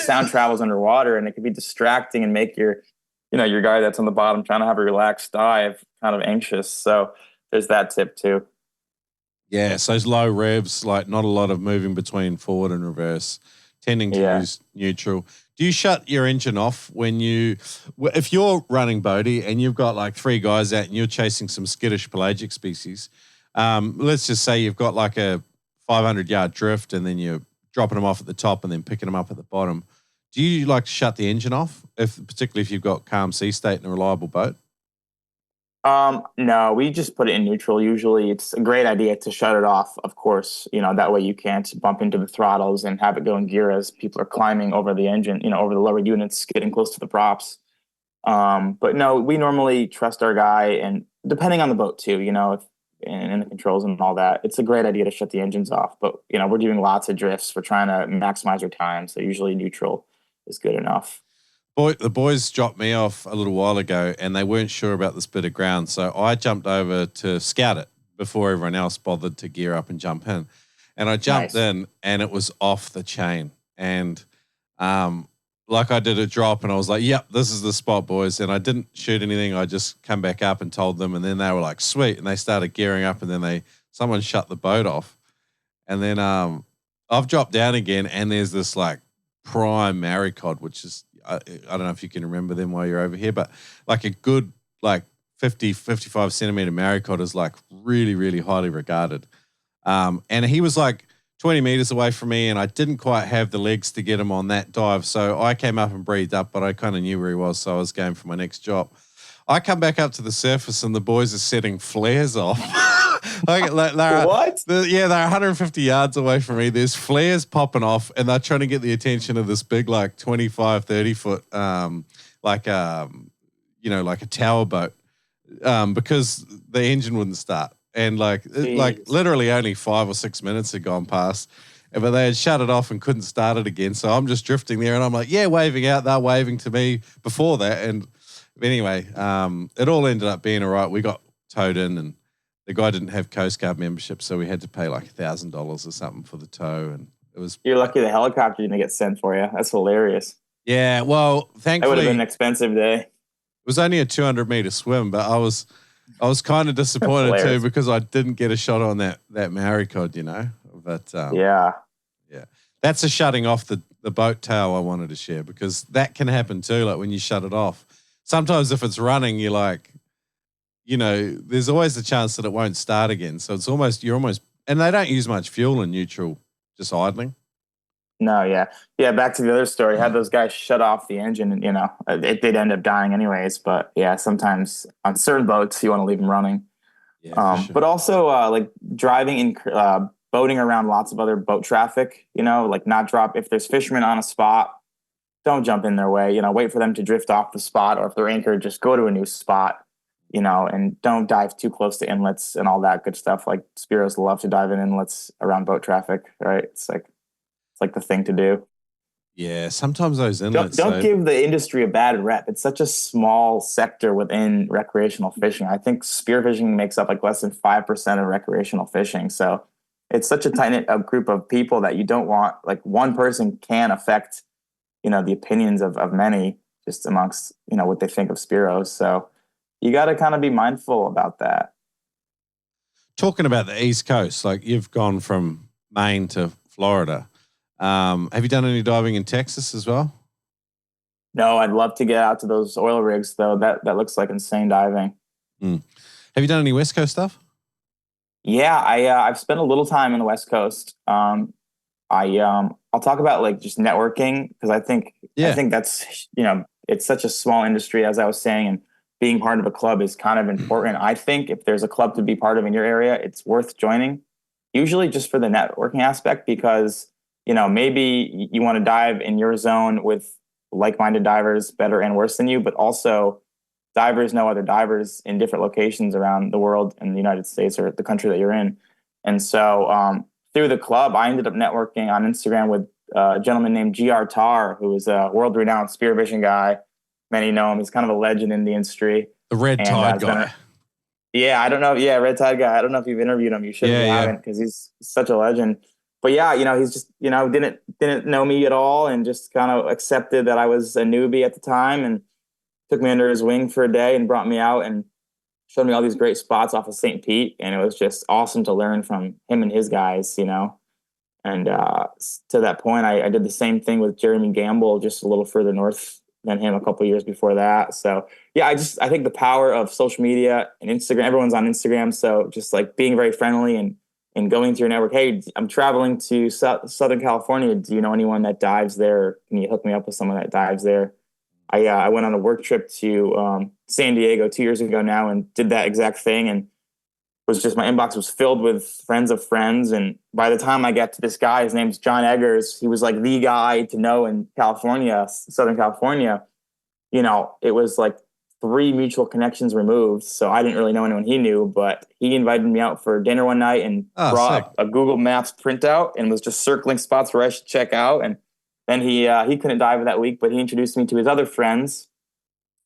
sound travels underwater and it can be distracting and make your guy that's on the bottom trying to have a relaxed dive kind of anxious. So there's that tip too. Yeah, so low revs, like not a lot of moving between forward and reverse, tending to use neutral. Do you shut your engine off if you're running boaty and you've got like 3 guys out and you're chasing some skittish pelagic species? Let's just say you've got like a 500-yard drift and then you're dropping them off at the top and then picking them up at the bottom. Do you like to shut the engine off, particularly if you've got calm sea state and a reliable boat? No, we just put it in neutral. Usually it's a great idea to shut it off, of course, that way you can't bump into the throttles and have it go in gear as people are climbing over the engine, over the lower units, getting close to the props. But no, we normally trust our guy and depending on the boat too, if and the controls and all that, it's a great idea to shut the engines off. But, we're doing lots of drifts. We're trying to maximize our time. So usually neutral is good enough. The boys dropped me off a little while ago and they weren't sure about this bit of ground. So I jumped over to scout it before everyone else bothered to gear up and jump in. And I jumped in and it was off the chain. And I did a drop and I was like, yep, this is the spot, boys. And I didn't shoot anything. I just come back up and told them. And then they were like, sweet. And they started gearing up and then someone shut the boat off. And then I've dropped down again and there's this like prime maricod, which is, I don't know if you can remember them while you're over here, but like a good, like 50, 55 centimeter maricod is like really, really highly regarded. And he was like 20 meters away from me and I didn't quite have the legs to get him on that dive. So I came up and breathed up, but I kind of knew where he was. So I was going for my next job. I come back up to the surface and the boys are setting flares off. What? They're 150 yards away from me. There's flares popping off and they're trying to get the attention of this big, like 25, 30 foot, like a tower boat because the engine wouldn't start. And like literally only 5 or 6 minutes had gone past, but they had shut it off and couldn't start it again. So I'm just drifting there and I'm like, waving out. They're waving to me before that. And anyway, it all ended up being all right. We got towed in and the guy didn't have Coast Guard membership, so we had to pay like $1,000 or something for the tow. And it was... You're lucky the helicopter didn't get sent for you. That's hilarious. Yeah, well, thankfully... That would have been an expensive day. It was only a 200-meter swim, but I was kind of disappointed too because I didn't get a shot on that maricod, But yeah. That's a shutting off the boat tail I wanted to share because that can happen too, like when you shut it off. Sometimes if it's running, you're like... there's always the chance that it won't start again. So it's and they don't use much fuel in neutral, just idling. No, yeah. Yeah, back to the other story. Had those guys shut off the engine and, they'd end up dying anyways. But yeah, sometimes on certain boats, you want to leave them running. Yeah, sure. But also like driving in, boating around lots of other boat traffic, like not drop. If there's fishermen on a spot, don't jump in their way, wait for them to drift off the spot. Or if they're anchored, just go to a new spot. And don't dive too close to inlets and all that good stuff. Like spearos love to dive in inlets around boat traffic, right? It's like the thing to do. Yeah, sometimes those Don't, inlets. don't give the industry a bad rep. It's such a small sector within recreational fishing. I think spearfishing makes up like less than 5% of recreational fishing. So it's such a tight-knit group of people that you don't want, like one person can affect, the opinions of many just amongst, what they think of spearos. So you got to kind of be mindful about that. Talking about the East Coast, like you've gone from Maine to Florida. Have you done any diving in Texas as well? No, I'd love to get out to those oil rigs though. That looks like insane diving. Mm. Have you done any West Coast stuff? Yeah, I've spent a little time in the West Coast. I'll talk about like just networking because I think that's it's such a small industry, as I was saying, and being part of a club is kind of important. I think if there's a club to be part of in your area, it's worth joining. Usually just for the networking aspect, because maybe you want to dive in your zone with like-minded divers, better and worse than you, but also divers know other divers in different locations around the world in the United States or the country that you're in. And so through the club, I ended up networking on Instagram with a gentleman named GR Tar, who is a world-renowned spearfishing guy. Many know him. He's kind of a legend in the industry. The red tide guy. I don't know. Yeah, red tide guy. I don't know if you've interviewed him. You should if you haven't, because he's such a legend. But yeah, he's just, didn't know me at all and just kind of accepted that I was a newbie at the time and took me under his wing for a day and brought me out and showed me all these great spots off of St. Pete. And it was just awesome to learn from him and his guys, And to that point, I did the same thing with Jeremy Gamble, just a little further north than him a couple of years before that. So yeah, I think the power of social media and Instagram, everyone's on Instagram. So just like being very friendly and going to your network. Hey, I'm traveling to Southern California. Do you know anyone that dives there? Can you hook me up with someone that dives there? I went on a work trip to San Diego 2 years ago now and did that exact thing. And my inbox was filled with friends of friends. And by the time I got to this guy, his name's John Eggers. He was like the guy to know in California, Southern California. It was like 3 mutual connections removed. So I didn't really know anyone he knew, but he invited me out for dinner one night and brought a Google Maps printout and was just circling spots where I should check out. And then he couldn't dive that week, but he introduced me to his other friends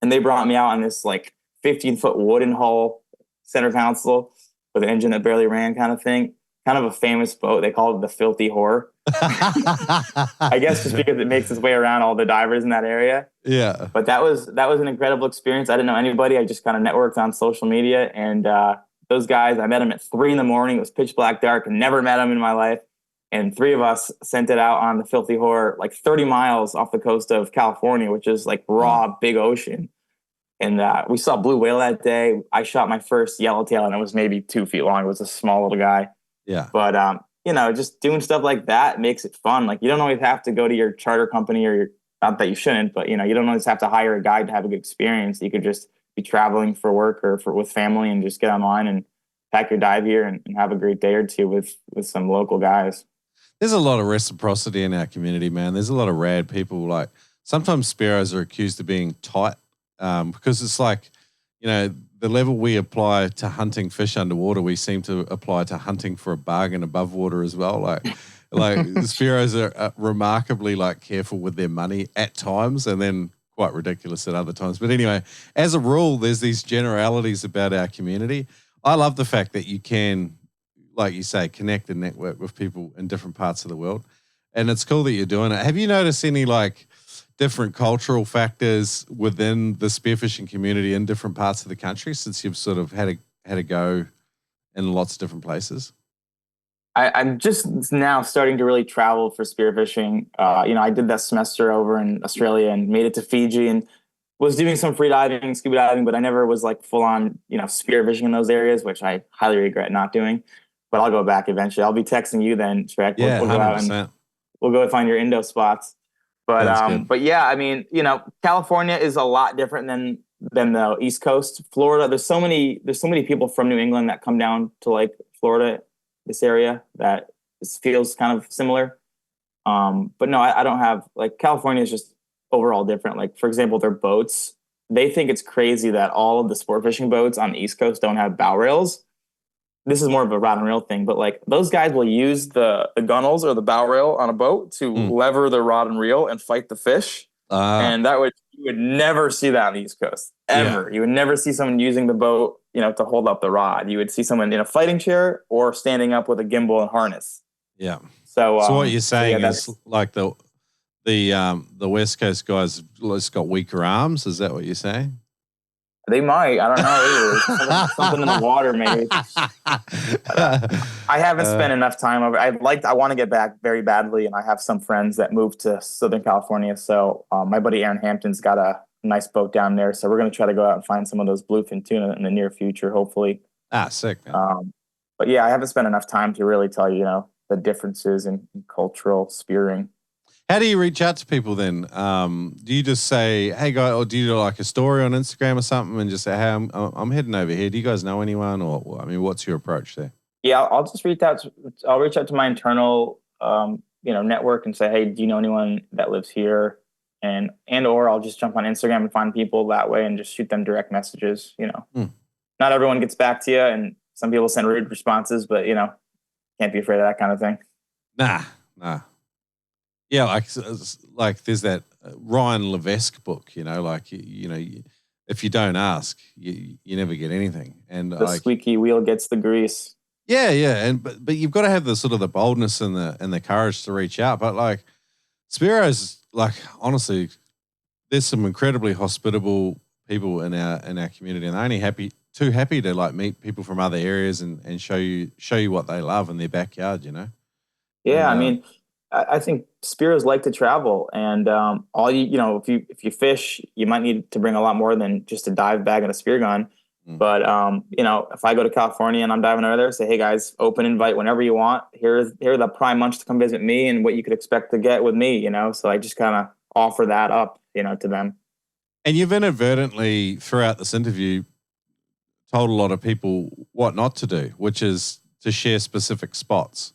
and they brought me out on this like 15-foot wooden hull center console with an engine that barely ran kind of thing. Kind of a famous boat. They call it the Filthy Whore. I guess just because it makes its way around all the divers in that area. Yeah. But that was an incredible experience. I didn't know anybody. I just kind of networked on social media. And those guys, I met them at 3 a.m. It was pitch black dark. Never met them in my life. And 3 of us sent it out on the Filthy Whore, like 30 miles off the coast of California, which is like raw, big ocean. And we saw blue whale that day. I shot my first yellowtail, and it was maybe 2 feet long. It was a small little guy. Yeah. But, just doing stuff like that makes it fun. Like, you don't always have to go to your charter company not that you shouldn't, but, you don't always have to hire a guide to have a good experience. You could just be traveling for work or with family and just get online and pack your dive gear and have a great day or two with some local guys. There's a lot of reciprocity in our community, man. There's a lot of rad people. Like sometimes spearos are accused of being tight because it's like, the level we apply to hunting fish underwater, we seem to apply to hunting for a bargain above water as well. Like the spearos are remarkably like careful with their money at times and then quite ridiculous at other times. But anyway, as a rule, there's these generalities about our community. I love the fact that you can, like you say, connect and network with people in different parts of the world. And it's cool that you're doing it. Have you noticed any like different cultural factors within the spearfishing community in different parts of the country since you've sort of had a go in lots of different places? I'm just now starting to really travel for spearfishing. I did that semester over in Australia and made it to Fiji and was doing some free diving, scuba diving, but I never was like full on, spearfishing in those areas, which I highly regret not doing. But I'll go back eventually. I'll be texting you then, Shrek. Yeah, we'll go out and we'll go find your Indo spots. But yeah, I mean, California is a lot different than the East Coast. Florida, there's so many people from New England that come down to like Florida, this area, that feels kind of similar. But no, I don't have like California is just overall different. Like for example, their boats, they think it's crazy that all of the sport fishing boats on the East Coast don't have bow rails. this is more of a rod and reel thing, but like those guys will use the gunnels or the bow rail on a boat to lever the rod and reel and fight the fish. And you would never see that on the East Coast ever. Yeah. You would never see someone using the boat, to hold up the rod. You would see someone in a fighting chair or standing up with a gimbal and harness. Yeah. So what you're saying is like the West Coast guys just got weaker arms. Is that what you're saying? They might. I don't know. Something in the water, maybe. I haven't spent enough time over. I want to get back very badly, and I have some friends that moved to Southern California. So my buddy Aaron Hampton's got a nice boat down there. So we're going to try to go out and find some of those bluefin tuna in the near future, hopefully. Sick, man. But yeah, I haven't spent enough time to really tell you, the differences in cultural spearing. How do you reach out to people then? Do you just say, hey, guys, or do you do like a story on Instagram or something and just say, hey, I'm heading over here. Do you guys know anyone? Or, what's your approach there? Yeah, I'll just reach out. I'll reach out to my internal, network and say, hey, do you know anyone that lives here? Or I'll just jump on Instagram and find people that way and just shoot them direct messages, Not everyone gets back to you, and some people send rude responses, but, can't be afraid of that kind of thing. Nah. Yeah, like there's that Ryan Levesque book, if you don't ask, you never get anything. And the squeaky wheel gets the grease. Yeah, but you've got to have the sort of the boldness and the courage to reach out. But like Spearos, like honestly, there's some incredibly hospitable people in our community, and they're only too happy to like meet people from other areas and show you what they love in their backyard, Yeah, I think spearos like to travel, and if you fish, you might need to bring a lot more than just a dive bag and a spear gun. But if I go to California and I'm diving over there, say, hey guys, open invite whenever you want. Here are the prime months to come visit me and what you could expect to get with me. So I just kind of offer that up, to them. And you've inadvertently throughout this interview told a lot of people what not to do, which is to share specific spots.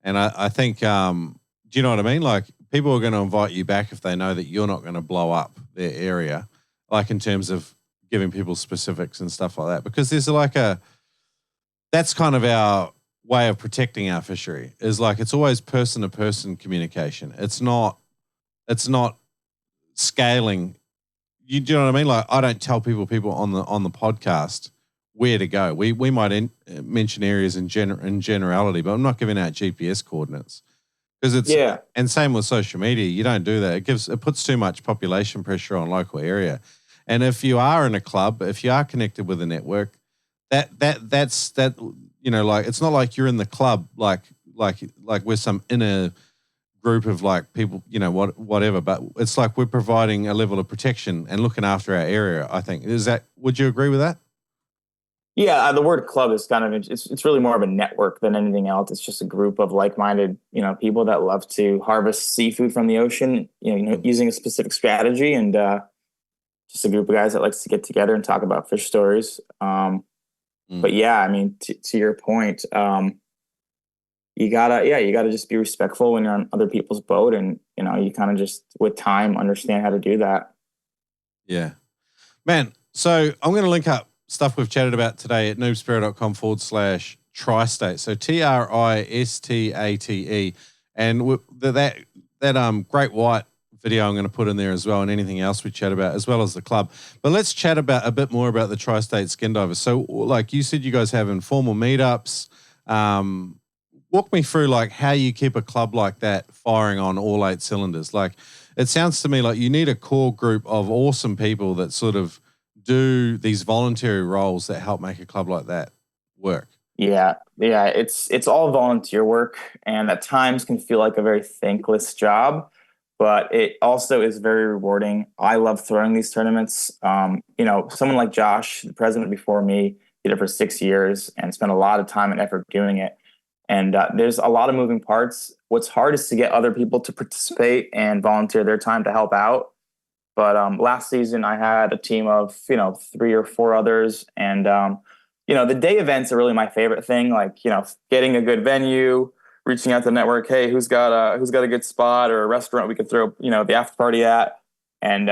And I think. Do you know what I mean? Like people are going to invite you back if they know that you're not going to blow up their area, like in terms of giving people specifics and stuff like that. Because there's that's kind of our way of protecting our fishery is like it's always person to person communication. It's not scaling. Do you know what I mean? Like I don't tell people on the podcast where to go. We might mention areas in generality, but I'm not giving out GPS coordinates. Because and same with social media, you don't do that. It puts too much population pressure on local area. And if you are in a club, if you are connected with a network, that's like it's not like you're in the club like we're some inner group of like people, whatever. But it's like we're providing a level of protection and looking after our area. I think would you agree with that? Yeah, the word club is kind of, it's really more of a network than anything else. It's just a group of like-minded, people that love to harvest seafood from the ocean, using a specific strategy, and just a group of guys that likes to get together and talk about fish stories. But yeah, to your point, you gotta just be respectful when you're on other people's boat, and you kind of just with time understand how to do that. Yeah, man. So I'm going to link up stuff we've chatted about today at noobspearo.com/Tri-State. So TRISTATE. And that great white video I'm going to put in there as well, and anything else we chat about, as well as the club. But let's chat about a bit more about the Tri-State Skindivers. So like you said, you guys have informal meetups. Walk me through like how you keep a club like that firing on all 8 cylinders. Like it sounds to me like you need a core group of awesome people that sort of do these voluntary roles that help make a club like that work. Yeah. It's all volunteer work, and at times can feel like a very thankless job, but it also is very rewarding. I love throwing these tournaments. Someone like Josh, the president before me, did it for 6 years and spent a lot of time and effort doing it. And there's a lot of moving parts. What's hard is to get other people to participate and volunteer their time to help out. But last season I had a team of, 3 or 4 others. And, the day events are really my favorite thing. Like, getting a good venue, reaching out to the network. Hey, who's got a good spot or a restaurant we could throw, the after party at. And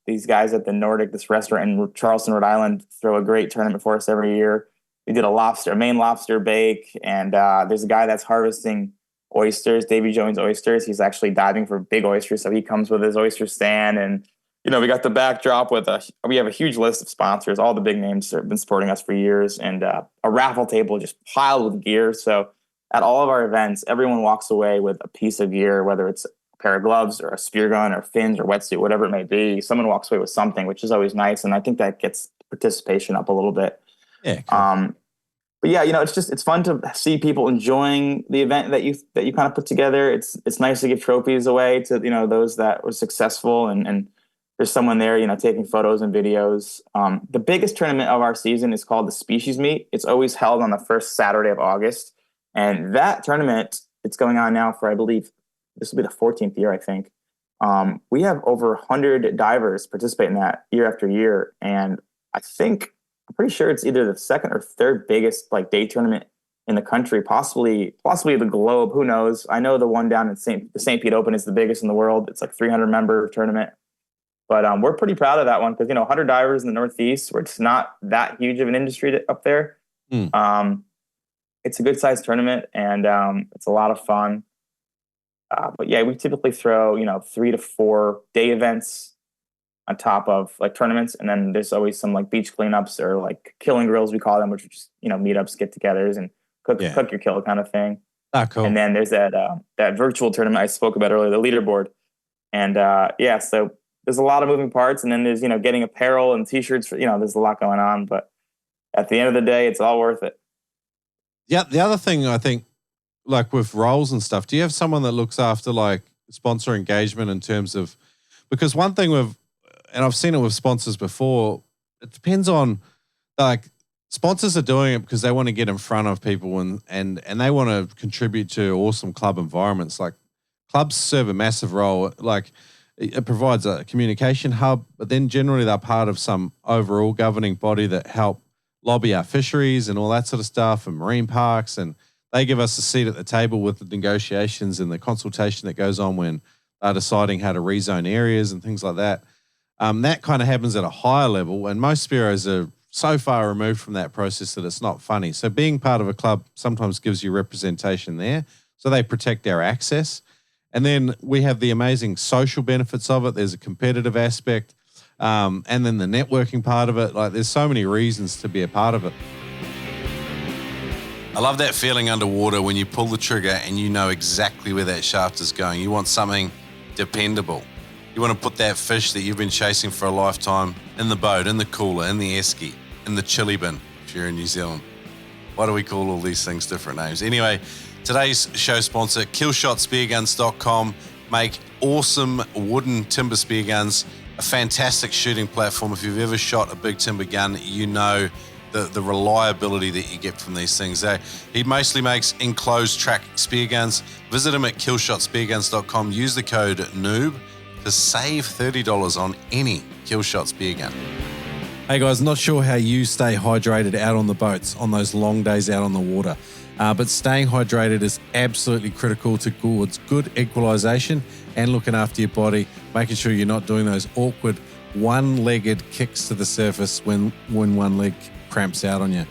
these guys at the Nordic, this restaurant in Charleston, Rhode Island, throw a great tournament for us every year. We did a Maine lobster bake, and there's a guy that's harvesting oysters, Davy Jones oysters. He's actually diving for big oysters, so he comes with his oyster stand. And we got the backdrop with we have a huge list of sponsors. All the big names have been supporting us for years, and a raffle table just piled with gear. So at all of our events, everyone walks away with a piece of gear, whether it's a pair of gloves or a spear gun or fins or wetsuit, whatever it may be. Someone walks away with something, which is always nice, and I think that gets participation up a little bit. Yeah. Cool. But yeah, it's fun to see people enjoying the event that you kind of put together. It's nice to give trophies away to those that were successful, and there's someone there taking photos and videos. The biggest tournament of our season is called the Species Meet. It's always held on the first Saturday of August, and that tournament, it's going on now for, I believe, this will be the 14th year, I think. We have over 100 divers participate in that year after year, and I'm pretty sure it's either the second or third biggest day tournament in the country, possibly the globe. Who knows? I know the one down in the St. Pete Open is the biggest in the world. It's 300 member tournament, but we're pretty proud of that one because 100 divers in the Northeast, where it's not that huge of an industry up there. It's a good sized tournament, and it's a lot of fun. But yeah, we typically throw 3 to 4 day events on top of tournaments, and then there's always some beach cleanups or killing grills, we call them, which are just meetups, get-togethers, and cook your kill kind of thing. Cool. And then there's that virtual tournament I spoke about earlier, the leaderboard, and so there's a lot of moving parts, and then there's getting apparel and t-shirts for there's a lot going on, but at the end of the day, it's all worth it. Yeah, the other thing I think, with roles and stuff, do you have someone that looks after sponsor engagement in terms of, because one thing and I've seen it with sponsors before, it depends on, sponsors are doing it because they want to get in front of people and they want to contribute to awesome club environments. Clubs serve a massive role. It provides a communication hub, but then generally they're part of some overall governing body that help lobby our fisheries and all that sort of stuff, and marine parks, and they give us a seat at the table with the negotiations and the consultation that goes on when they're deciding how to rezone areas and things like that. That kind of happens at a higher level, and most spearos are so far removed from that process that it's not funny. So being part of a club sometimes gives you representation there, so they protect our access. And then we have the amazing social benefits of it. There's a competitive aspect, and then the networking part of it. There's so many reasons to be a part of it. I love that feeling underwater when you pull the trigger and you know exactly where that shaft is going. You want something dependable. You want to put that fish that you've been chasing for a lifetime in the boat, in the cooler, in the esky, in the chili bin, if you're in New Zealand. Why do we call all these things different names? Anyway, today's show sponsor, KillshotSpearguns.com, make awesome wooden timber spear guns, a fantastic shooting platform. If you've ever shot a big timber gun, you know the reliability that you get from these things. He mostly makes enclosed track spear guns. Visit him at KillshotSpearguns.com. Use the code Noob to save $30 on any Killshot spear gun. Hey guys, not sure how you stay hydrated out on the boats on those long days out on the water, but staying hydrated is absolutely critical towards good equalization and looking after your body, making sure you're not doing those awkward one-legged kicks to the surface when one leg cramps out on you.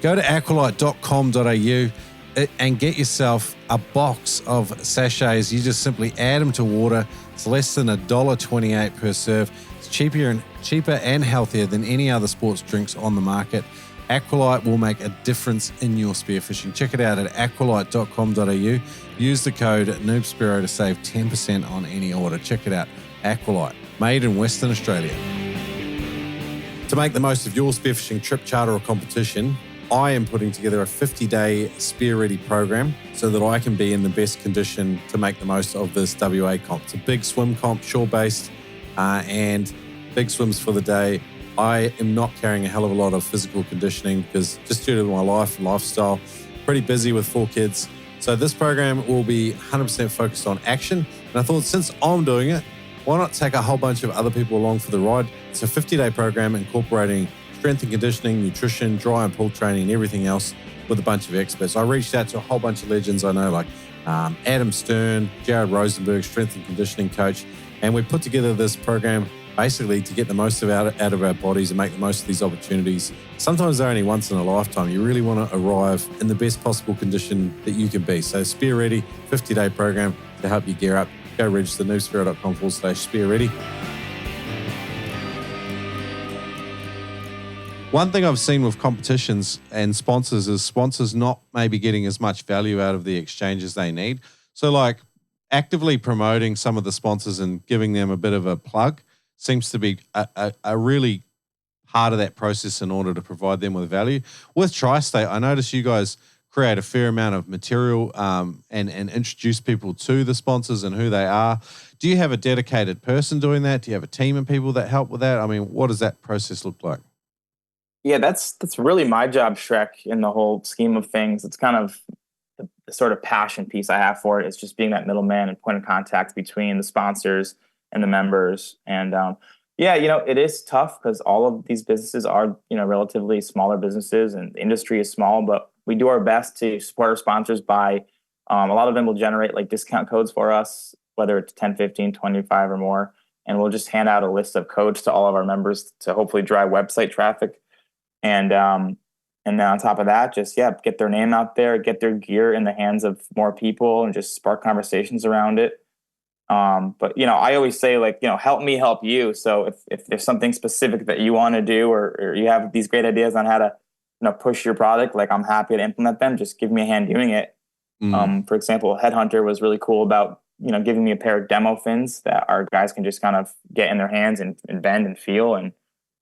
Go to aqualite.com.au and get yourself a box of sachets. You just simply add them to water. It's less than $1.28 per serve. It's cheaper and healthier than any other sports drinks on the market. Aqualite will make a difference in your spearfishing. Check it out at aqualite.com.au. Use the code NoobSpearo to save 10% on any order. Check it out. Aqualite, made in Western Australia. To make the most of your spearfishing trip, charter or competition, I am putting together a 50-day spear ready program so that I can be in the best condition to make the most of this WA comp. It's a big swim comp, shore-based, and big swims for the day. I am not carrying a hell of a lot of physical conditioning because just due to my life and lifestyle, pretty busy with 4 kids. So this program will be 100% focused on action. And I thought since I'm doing it, why not take a whole bunch of other people along for the ride? It's a 50-day program incorporating strength and conditioning, nutrition, dry and pull training, and everything else with a bunch of experts. I reached out to a whole bunch of legends I know, like Adam Stern, Jared Rosenberg, strength and conditioning coach, and we put together this program basically to get the most out of our bodies and make the most of these opportunities. Sometimes they're only once in a lifetime. You really want to arrive in the best possible condition that you can be. So Spear Ready, 50-day program to help you gear up. Go register noobspearo.com/Spear Ready. One thing I've seen with competitions and sponsors is sponsors not maybe getting as much value out of the exchange as they need. So like actively promoting some of the sponsors and giving them a bit of a plug seems to be a really part of that process in order to provide them with value. With Tri-State, I notice you guys create a fair amount of material and introduce people to the sponsors and who they are. Do you have a dedicated person doing that? Do you have a team of people that help with that? I mean, what does that process look like? Yeah, that's really my job, Shrek, in the whole scheme of things. It's kind of the sort of passion piece I have for it. It's just being that middleman and point of contact between the sponsors and the members. And yeah, it is tough because all of these businesses are, relatively smaller businesses and the industry is small, but we do our best to support our sponsors by a lot of them will generate like discount codes for us, whether it's 10, 15, 25 or more. And we'll just hand out a list of codes to all of our members to hopefully drive website traffic. And then on top of that, just, get their name out there, get their gear in the hands of more people and just spark conversations around it. But, I always say like, help me help you. So if there's something specific that you want to do or you have these great ideas on how to, push your product, like I'm happy to implement them. Just give me a hand doing it. For example, Headhunter was really cool about, giving me a pair of demo fins that our guys can just kind of get in their hands and bend and feel. And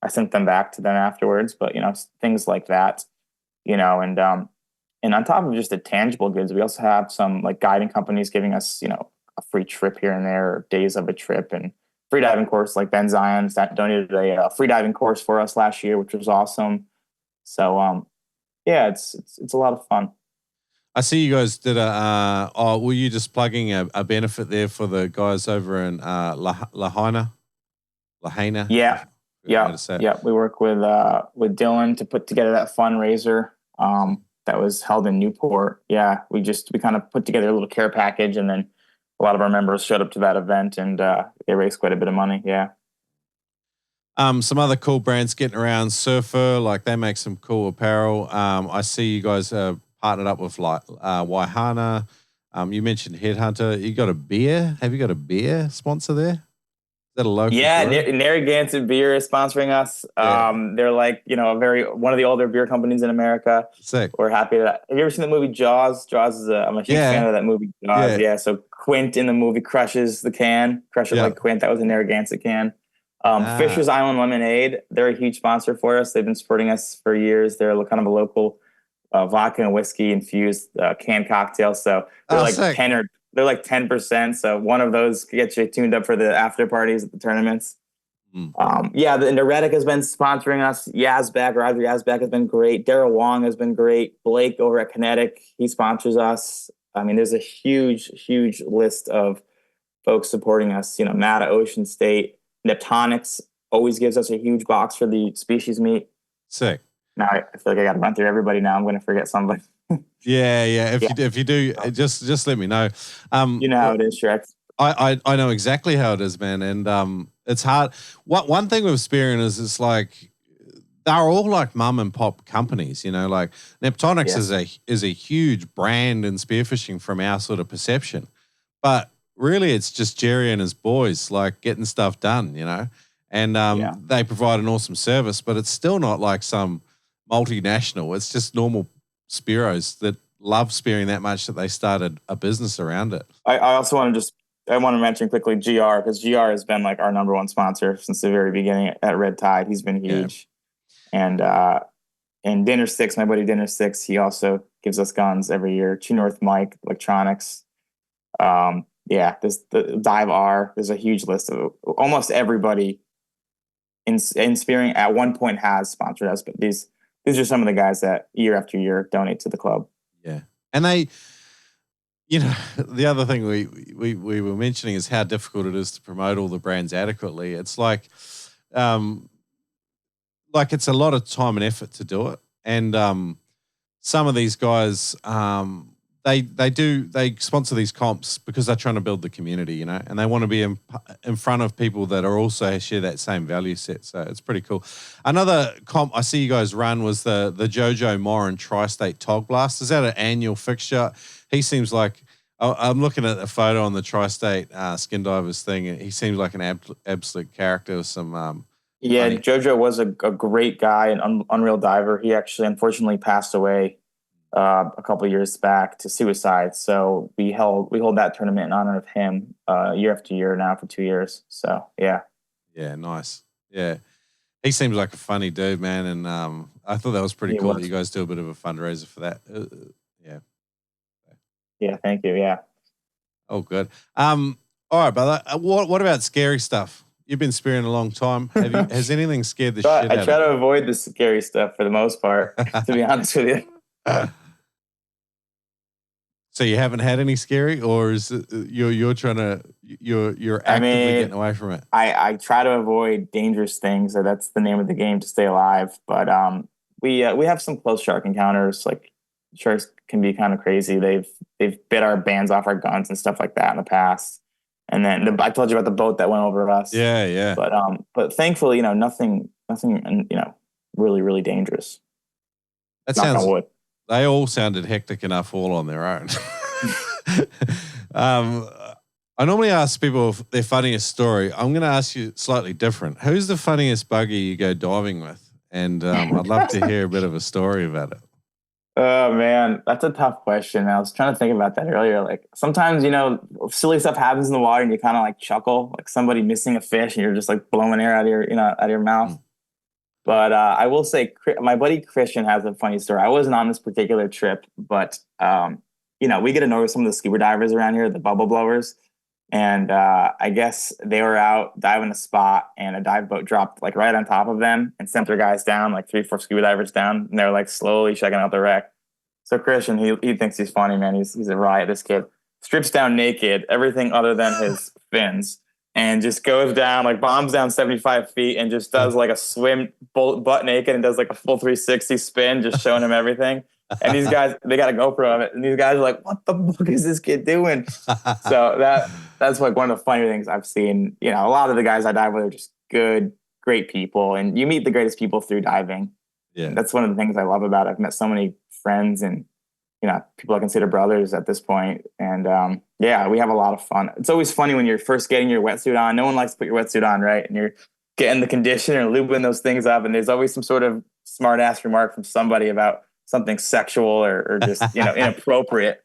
I sent them back to them afterwards, but things like that, and on top of just the tangible goods, we also have some like guiding companies giving us, a free trip here and there, or days of a trip, and free diving course like Ben Zions that donated a free diving course for us last year, which was awesome. So yeah, it's a lot of fun. I see you guys did were you just plugging a benefit there for the guys over in Lahaina? Yeah. Yeah. We work with Dylan to put together that fundraiser that was held in Newport. Yeah, we kind of put together a little care package, and then a lot of our members showed up to that event, and they raised quite a bit of money. Yeah. Some other cool brands getting around. Surfer, like they make some cool apparel. I see you guys partnered up with like Waihana. You mentioned Headhunter. You got a beer? Have you got a beer sponsor there? Is that a local? Yeah, Narragansett Beer is sponsoring us. They're like, one of the older beer companies in America. Sick. We're happy to. Have you ever seen the movie Jaws? Jaws is I'm a huge fan of that movie. Jaws. Yeah. So Quint in the movie crushes the can, like Quint. That was a Narragansett can. Fisher's Island Lemonade. They're a huge sponsor for us. They've been supporting us for years. They're kind of a local vodka and whiskey infused canned cocktail. So they're like sick. They're like 10%. So one of those gets you tuned up for the after parties at the tournaments. The Noretic has been sponsoring us. Roger Yazbek has been great. Daryl Wong has been great. Blake over at Kinetic, he sponsors us. I mean, there's a huge, huge list of folks supporting us. Matt at Ocean State. Neptonics always gives us a huge box for the species meet. Sick. Now I feel like I got to run through everybody now. I'm going to forget somebody. Yeah. If you do, just let me know. You know how it is, Shrek. I know exactly how it is, man, and it's hard. One thing with Spearing is it's like they're all like mum and pop companies, like Neptonics is a huge brand in spearfishing from our sort of perception, but really it's just Jerry and his boys like getting stuff done, and they provide an awesome service, but it's still not like some multinational. It's just normal spearos that love spearing that much that they started a business around it. I also want to mention quickly GR, because GR has been like our number one sponsor since the very beginning at Red Tide. He's been huge. Yeah. And Dinner Six, my buddy Dinner Six, he also gives us guns every year. True North Mike Electronics. There's the Dive R. There's a huge list of almost everybody in spearing at one point has sponsored us, but these are some of the guys that year after year donate to the club. Yeah. And they, the other thing we were mentioning is how difficult it is to promote all the brands adequately. It's like it's a lot of time and effort to do it. And some of these guys, they sponsor these comps because they're trying to build the community, you know, and they want to be in front of people that are also share that same value set. So it's pretty cool. Another comp I see you guys run was the Jojo Moran Tri-State Tog Blast. Is that an annual fixture? He seems like, I'm looking at the photo on the Tri-State Skindivers thing, and he seems like an absolute character with some funny. Jojo was a great guy, an unreal diver. He actually unfortunately passed away a couple of years back to suicide. So we hold that tournament in honor of him year after year now for 2 years. So yeah. Yeah, nice. Yeah. He seems like a funny dude, man. And I thought that was pretty cool that you guys do a bit of a fundraiser for that. Yeah. Yeah, thank you. Yeah. Oh, good. All right, brother. What about scary stuff? You've been spearing a long time. Has anything scared the shit out of you? I try to avoid the scary stuff for the most part, to be honest with you. So you haven't had any scary, or is it, you're actively getting away from it? I try to avoid dangerous things. So that's the name of the game, to stay alive. But we have some close shark encounters. Like, sharks can be kind of crazy. They've bit our bands off our guns and stuff like that in the past. And then I told you about the boat that went over us. Yeah. But thankfully, nothing, really, really dangerous. That sounds. They all sounded hectic enough all on their own. I normally ask people their funniest story. I'm going to ask you slightly different. Who's the funniest buggy you go diving with? And I'd love to hear a bit of a story about it. Oh, man, that's a tough question. I was trying to think about that earlier. Like, sometimes, silly stuff happens in the water and you kind of like chuckle, like somebody missing a fish and you're just like blowing air out of your mouth. But I will say, my buddy Christian has a funny story. I wasn't on this particular trip, but, we get to know some of the scuba divers around here, the bubble blowers. And I guess they were out diving a spot and a dive boat dropped like right on top of them and sent their guys down, like 3-4 scuba divers down. And they're like slowly checking out the wreck. So Christian, he thinks he's funny, man. He's a riot, this kid. Strips down naked, everything other than his fins. And just goes down, like bombs down 75 feet and just does like a swim butt naked and does like a full 360 spin, just showing him everything. And these guys, they got a GoPro of it. And these guys are like, what the fuck is this kid doing? So that's like one of the funnier things I've seen. A lot of the guys I dive with are just good, great people. And you meet the greatest people through diving. Yeah. And that's one of the things I love about it. I've met so many friends and, people I consider brothers at this point. And we have a lot of fun. It's always funny when you're first getting your wetsuit on. No one likes to put your wetsuit on, right? And you're getting the conditioner and lubing those things up. And there's always some sort of smart ass remark from somebody about something sexual or just, inappropriate.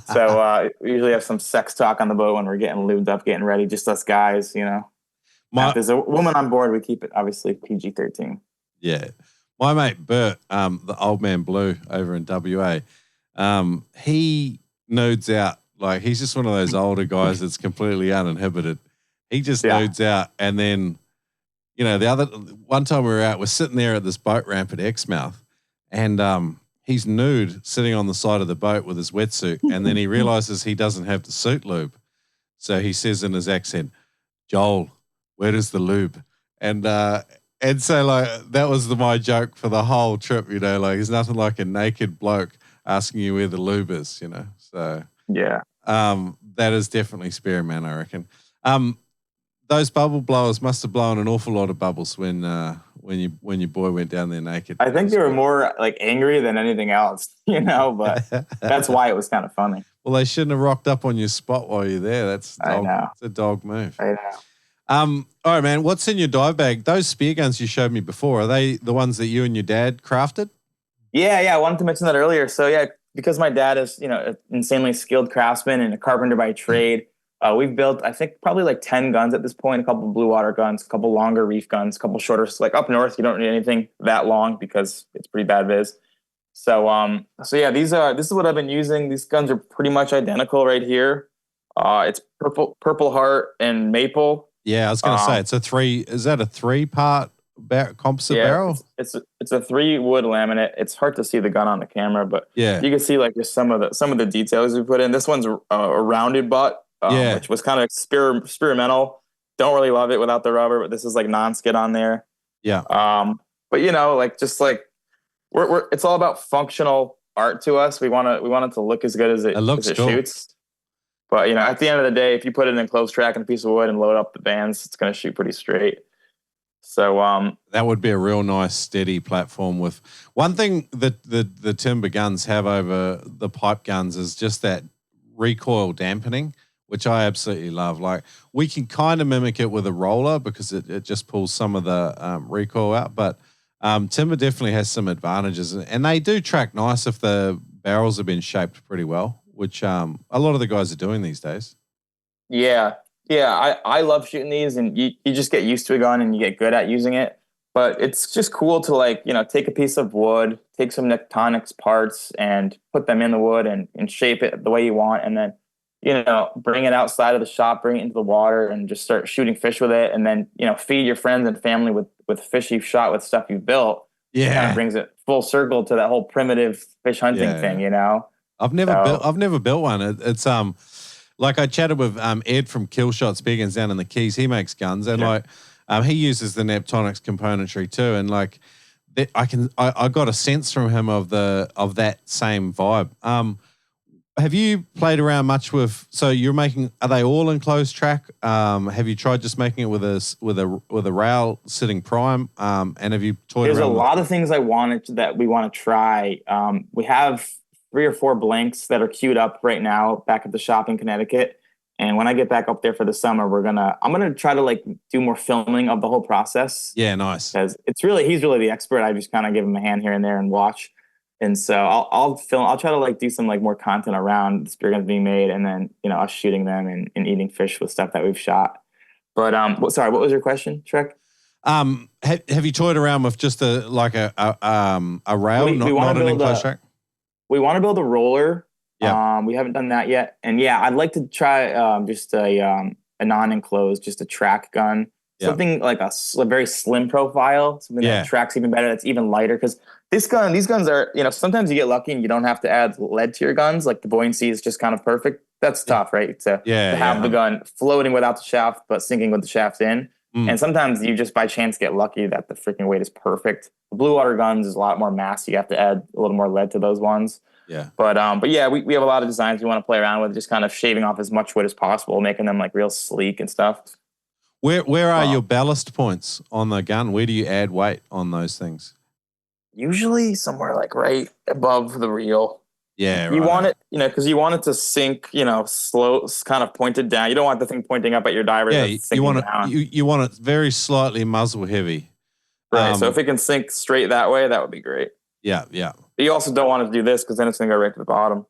So we usually have some sex talk on the boat when we're getting lubed up, getting ready, just us guys, If there's a woman on board, we keep it obviously PG-13. Yeah. My mate Bert, the old man Blue over in WA, he nudes out. Like, he's just one of those older guys that's completely uninhibited. He just nudes out. And then, one time we were out, we're sitting there at this boat ramp at Exmouth, and he's nude sitting on the side of the boat with his wetsuit. And then he realizes he doesn't have the suit lube. So he says in his accent, Joel, where is the lube? And so like that was my joke for the whole trip, like there's nothing like a naked bloke asking you where the lube is, So yeah. That is definitely Spearo, man, I reckon. Those bubble blowers must have blown an awful lot of bubbles when your boy went down there naked. I think they were more like angry than anything else, but that's why it was kind of funny. Well, they shouldn't have rocked up on your spot while you're there. That's a dog move. I know. All right, man, what's in your dive bag? Those spear guns you showed me before, are they the ones that you and your dad crafted? Yeah, I wanted to mention that earlier. So yeah, because my dad is, an insanely skilled craftsman and a carpenter by trade, we've built, I think, probably like 10 guns at this point, a couple of blue water guns, a couple longer reef guns, a couple shorter. Like up north, you don't need anything that long because it's pretty bad viz. So yeah, this is what I've been using. These guns are pretty much identical right here. It's purple heart and maple. Yeah, I was going to say, is that a 3-part composite barrel? It's a 3 wood laminate. It's hard to see the gun on the camera, but you can see like just some of the details we put in. This one's a rounded butt, which was kind of experimental. Don't really love it without the rubber, but this is like non-skid on there. Yeah. But like just like we're it's all about functional art to us. We want it to look as good as it cool. shoots. But at the end of the day, if you put it in close track and a piece of wood and load up the bands, it's going to shoot pretty straight. So that would be a real nice steady platform. With one thing that the timber guns have over the pipe guns is just that recoil dampening, which I absolutely love. Like, we can kind of mimic it with a roller because it just pulls some of the recoil out, but timber definitely has some advantages, and they do track nice if the barrels have been shaped pretty well, which a lot of the guys are doing these days. Yeah. I love shooting these, and you just get used to a gun and you get good at using it. But it's just cool to take a piece of wood, take some Nectonics parts and put them in the wood and shape it the way you want. And then, bring it outside of the shop, bring it into the water and just start shooting fish with it. And then, feed your friends and family with fish you've shot with stuff you've built. Yeah. It kind of brings it full circle to that whole primitive fish hunting thing, I've never built one. It's like I chatted with Ed from Killshot Spear Guns down in the Keys. He makes guns, and he uses the Neptonics componentry too. And I got a sense from him of that same vibe. Have you played around much with? So you're making? Are they all in closed track? Have you tried just making it with a rail sitting prime? And have you toyed around? There's a lot of things we want to try. We have 3 or 4 blanks that are queued up right now back at the shop in Connecticut. And when I get back up there for the summer, I'm gonna try to do more filming of the whole process. Yeah, nice. Because he's really the expert. I just kind of give him a hand here and there and watch. And so I'll film. I'll try to do some more content around the spear guns being made, and then us shooting them and eating fish with stuff that we've shot. But sorry, what was your question, Shrek? Have you toyed around with just a rail, not an enclosed track? We want to build a roller. Yeah. We haven't done that yet. And I'd like to try just a non-enclosed, just a track gun. Something like a very slim profile, something that tracks even better, that's even lighter. Because these guns are, sometimes you get lucky and you don't have to add lead to your guns. Like the buoyancy is just kind of perfect. That's tough, right? To have the gun floating without the shaft, but sinking with the shaft in. And sometimes you just by chance get lucky that the freaking weight is perfect. The blue water guns is a lot more mass. You have to add a little more lead to those ones. Yeah. But yeah, we have a lot of designs we want to play around with, just kind of shaving off as much wood as possible, making them real sleek and stuff. Where are your ballast points on the gun? Where do you add weight on those things? Usually somewhere right above the reel. Yeah, you want it, because you want it to sink, slow, kind of pointed down. You don't want the thing pointing up at your diver. Yeah, you want it very slightly muzzle heavy. Right. So if it can sink straight that way, that would be great. Yeah. But you also don't want to do this because then it's going to go right to the bottom.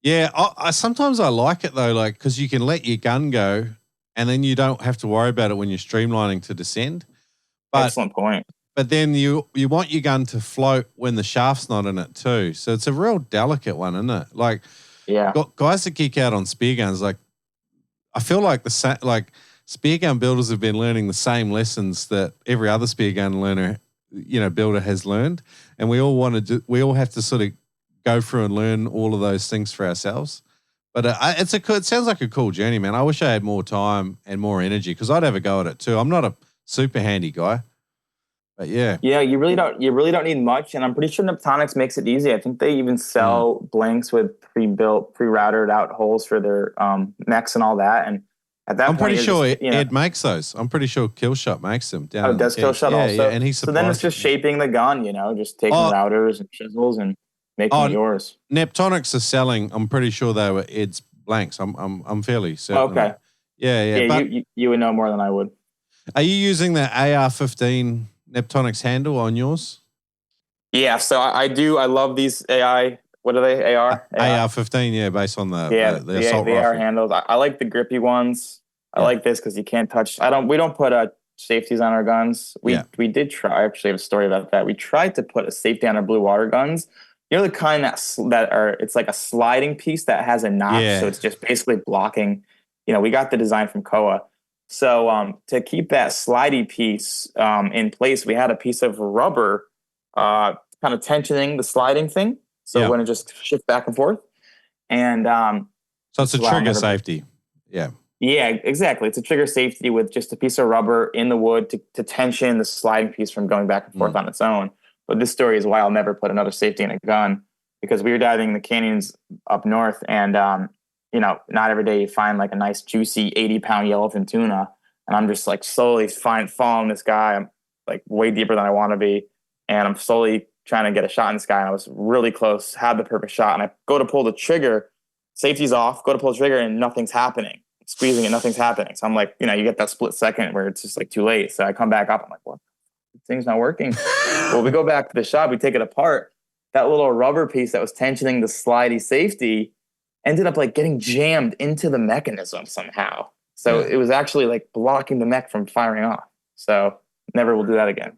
Yeah, sometimes I like it though, because you can let your gun go, and then you don't have to worry about it when you're streamlining to descend. Excellent point. But then you want your gun to float when the shaft's not in it too. So it's a real delicate one, isn't it? Guys that geek out on spear guns, I feel like spear gun builders have been learning the same lessons that every other spear gun builder has learned, and we all have to sort of go through and learn all of those things for ourselves. But it sounds like a cool journey, man. I wish I had more time and more energy because I'd have a go at it too. I'm not a super handy guy, but yeah. Yeah, you really don't need much, and I'm pretty sure Neptonics makes it easy. I think they even sell blanks with pre-built, pre-routed out holes for their mechs and all that. And at that I'm point, pretty sure Ed makes those. I'm pretty sure Killshot makes them. Does Killshot also? Yeah, and he's so then it's just shaping the gun, just taking routers and chisels and making it yours. Neptonics are selling. I'm pretty sure they were Ed's blanks. I'm fairly certain. Okay. Yeah. But you would know more than I would. Are you using the AR-15 Neptonics handle on yours? Yeah. So I do. I love these AI. What are they? AR-15. Yeah, based on the assault rifle. AR handles. I like the grippy ones. I like this because you can't touch. We don't put safeties on our guns. We did try. I actually have a story about that. We tried to put a safety on our blue water guns. The kind that are, it's like a sliding piece that has a notch, so it's just basically blocking. We got the design from Koa. So to keep that slidey piece in place, we had a piece of rubber kind of tensioning the sliding thing, so it wouldn't just shift back and forth. And so it's a trigger safety. Yeah. Yeah, exactly. It's a trigger safety with just a piece of rubber in the wood to tension the sliding piece from going back and forth on its own. But this story is why I'll never put another safety in a gun. because we were diving in the canyons up north, and not every day you find like a nice juicy 80-pound yellowfin tuna. And I'm just like slowly following this guy. I'm like way deeper than I want to be, and I'm slowly trying to get a shot in this guy. And I was really close, had the perfect shot, and I go to pull the trigger, safety's off, go to pull the trigger, and nothing's happening. Squeezing it, nothing's happening. So I'm like, you get that split second where it's just like too late. So I come back up. I'm like, what? This thing's not working. Well, we go back to the shop. We take it apart. That little rubber piece that was tensioning the slidey safety ended up like getting jammed into the mechanism somehow. So it was actually like blocking the mech from firing off. So never will do that again.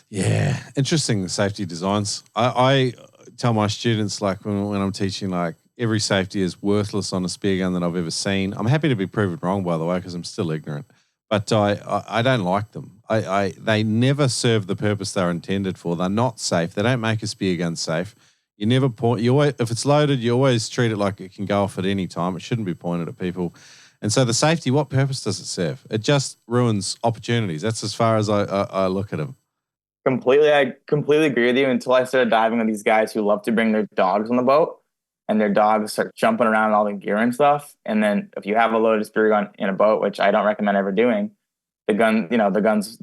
Yeah. Interesting, the safety designs. I tell my students, like when I'm teaching, like, every safety is worthless on a spear gun that I've ever seen. I'm happy to be proven wrong, by the way, because I'm still ignorant. But I don't like them. They never serve the purpose they're intended for. They're not safe. They don't make a spear gun safe. You never point. If it's loaded, you always treat it like it can go off at any time. It shouldn't be pointed at people. And so the safety, what purpose does it serve? It just ruins opportunities. That's as far as I look at them. I completely agree with you until I started diving with these guys who love to bring their dogs on the boat. And their dogs start jumping around all the gear and stuff. And then if you have a loaded spear gun in a boat, which I don't recommend ever doing, the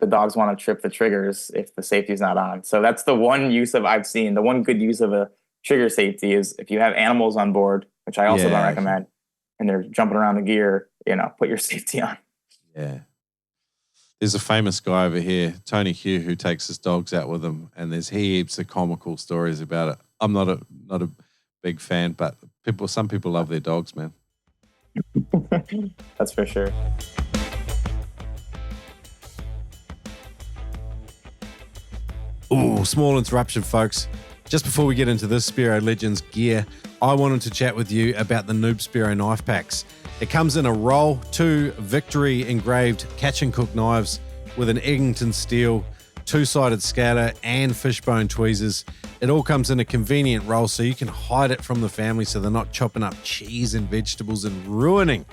dogs want to trip the triggers if the safety's not on. So that's the one use I've seen. The one good use of a trigger safety is if you have animals on board, which I also don't recommend, and they're jumping around the gear, put your safety on. Yeah. There's a famous guy over here, Tony Hugh, who takes his dogs out with him, and there's heaps of comical stories about it. I'm not a big fan, but some people love their dogs, man. That's for sure. Ooh, small interruption, folks. Just before we get into this Spearo Legends gear, I wanted to chat with you about the Noob Spearo knife packs. It comes in a roll, 2 Victory engraved catch and cook knives with an Eggington steel, 2-sided scatter, and fishbone tweezers. It all comes in a convenient roll so you can hide it from the family so they're not chopping up cheese and vegetables and ruining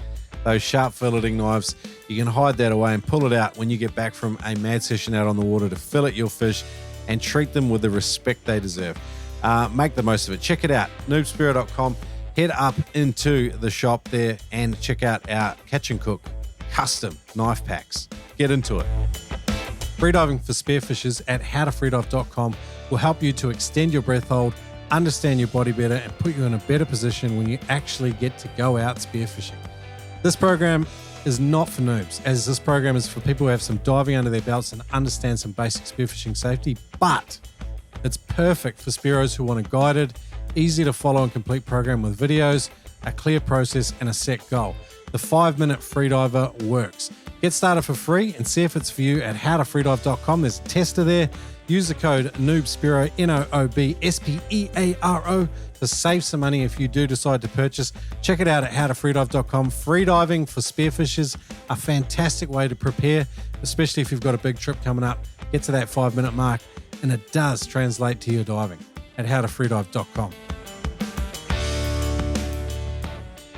those sharp filleting knives. You can hide that away and pull it out when you get back from a mad session out on the water to fillet your fish and treat them with the respect they deserve. Make the most of it. Check it out, noobspearo.com. Head up into the shop there and check out our catch and cook custom knife packs. Get into it. Freediving for spearfishers at howtofreedive.com will help you to extend your breath hold, understand your body better, and put you in a better position when you actually get to go out spearfishing. This program is not for noobs, as this program is for people who have some diving under their belts and understand some basic spearfishing safety, but it's perfect for spearos who want a guided, easy to follow and complete program with videos, a clear process, and a set goal. The 5-minute freediver works. Get started for free and see if it's for you at howtofreedive.com. There's a tester there. Use the code NOOBSPEARO, NOOBSPEARO, to save some money if you do decide to purchase. Check it out at howtofreedive.com. Freediving for spearfishers, a fantastic way to prepare, especially if you've got a big trip coming up. Get to that 5-minute mark, and it does translate to your diving at howtofreedive.com.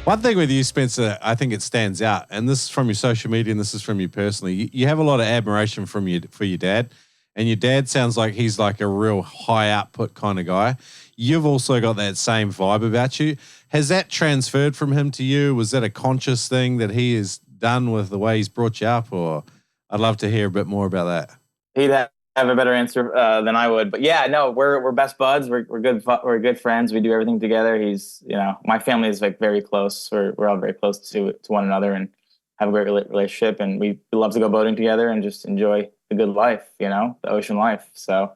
One thing with you, Spencer, I think it stands out, and this is from your social media and this is from you personally. You have a lot of admiration for your dad, and your dad sounds like he's like a real high output kind of guy. You've also got that same vibe about you. Has that transferred from him to you? Was that a conscious thing that he has done with the way he's brought you up? Or I'd love to hear a bit more about that. He'd have a better answer than I would, but yeah, no, we're best buds. We're good friends. We do everything together. He's, my family is like very close. We're all very close to one another and have a great relationship. And we love to go boating together and just enjoy the good life, the ocean life. So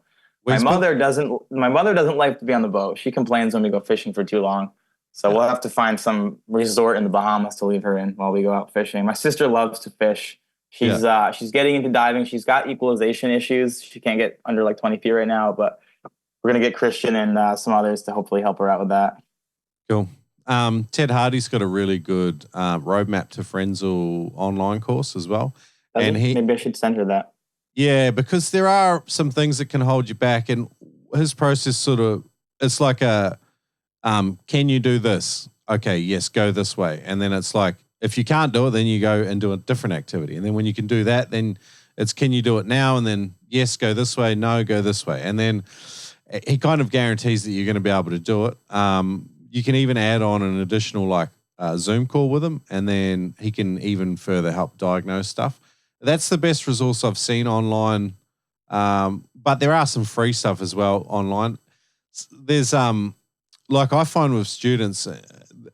my mother doesn't like to be on the boat. She complains when we go fishing for too long. So we'll have to find some resort in the Bahamas to leave her in while we go out fishing. My sister loves to fish. She's getting into diving. She's got equalization issues. She can't get under like 20 feet right now, but we're going to get Christian and some others to hopefully help her out with that. Cool. Ted Hardy's got a really good roadmap to Frenzel online course as well. Maybe I should send her that. Yeah, because there are some things that can hold you back, and his process it's like a, can you do this? Okay, yes, go this way. And then it's like, if you can't do it, then you go and do a different activity. And then when you can do that, then it's, can you do it now? And then, yes, go this way. No, go this way. And then he kind of guarantees that you're going to be able to do it. You can even add on an additional Zoom call with him, and then he can even further help diagnose stuff. That's the best resource I've seen online. But there are some free stuff as well online. There's I find with students,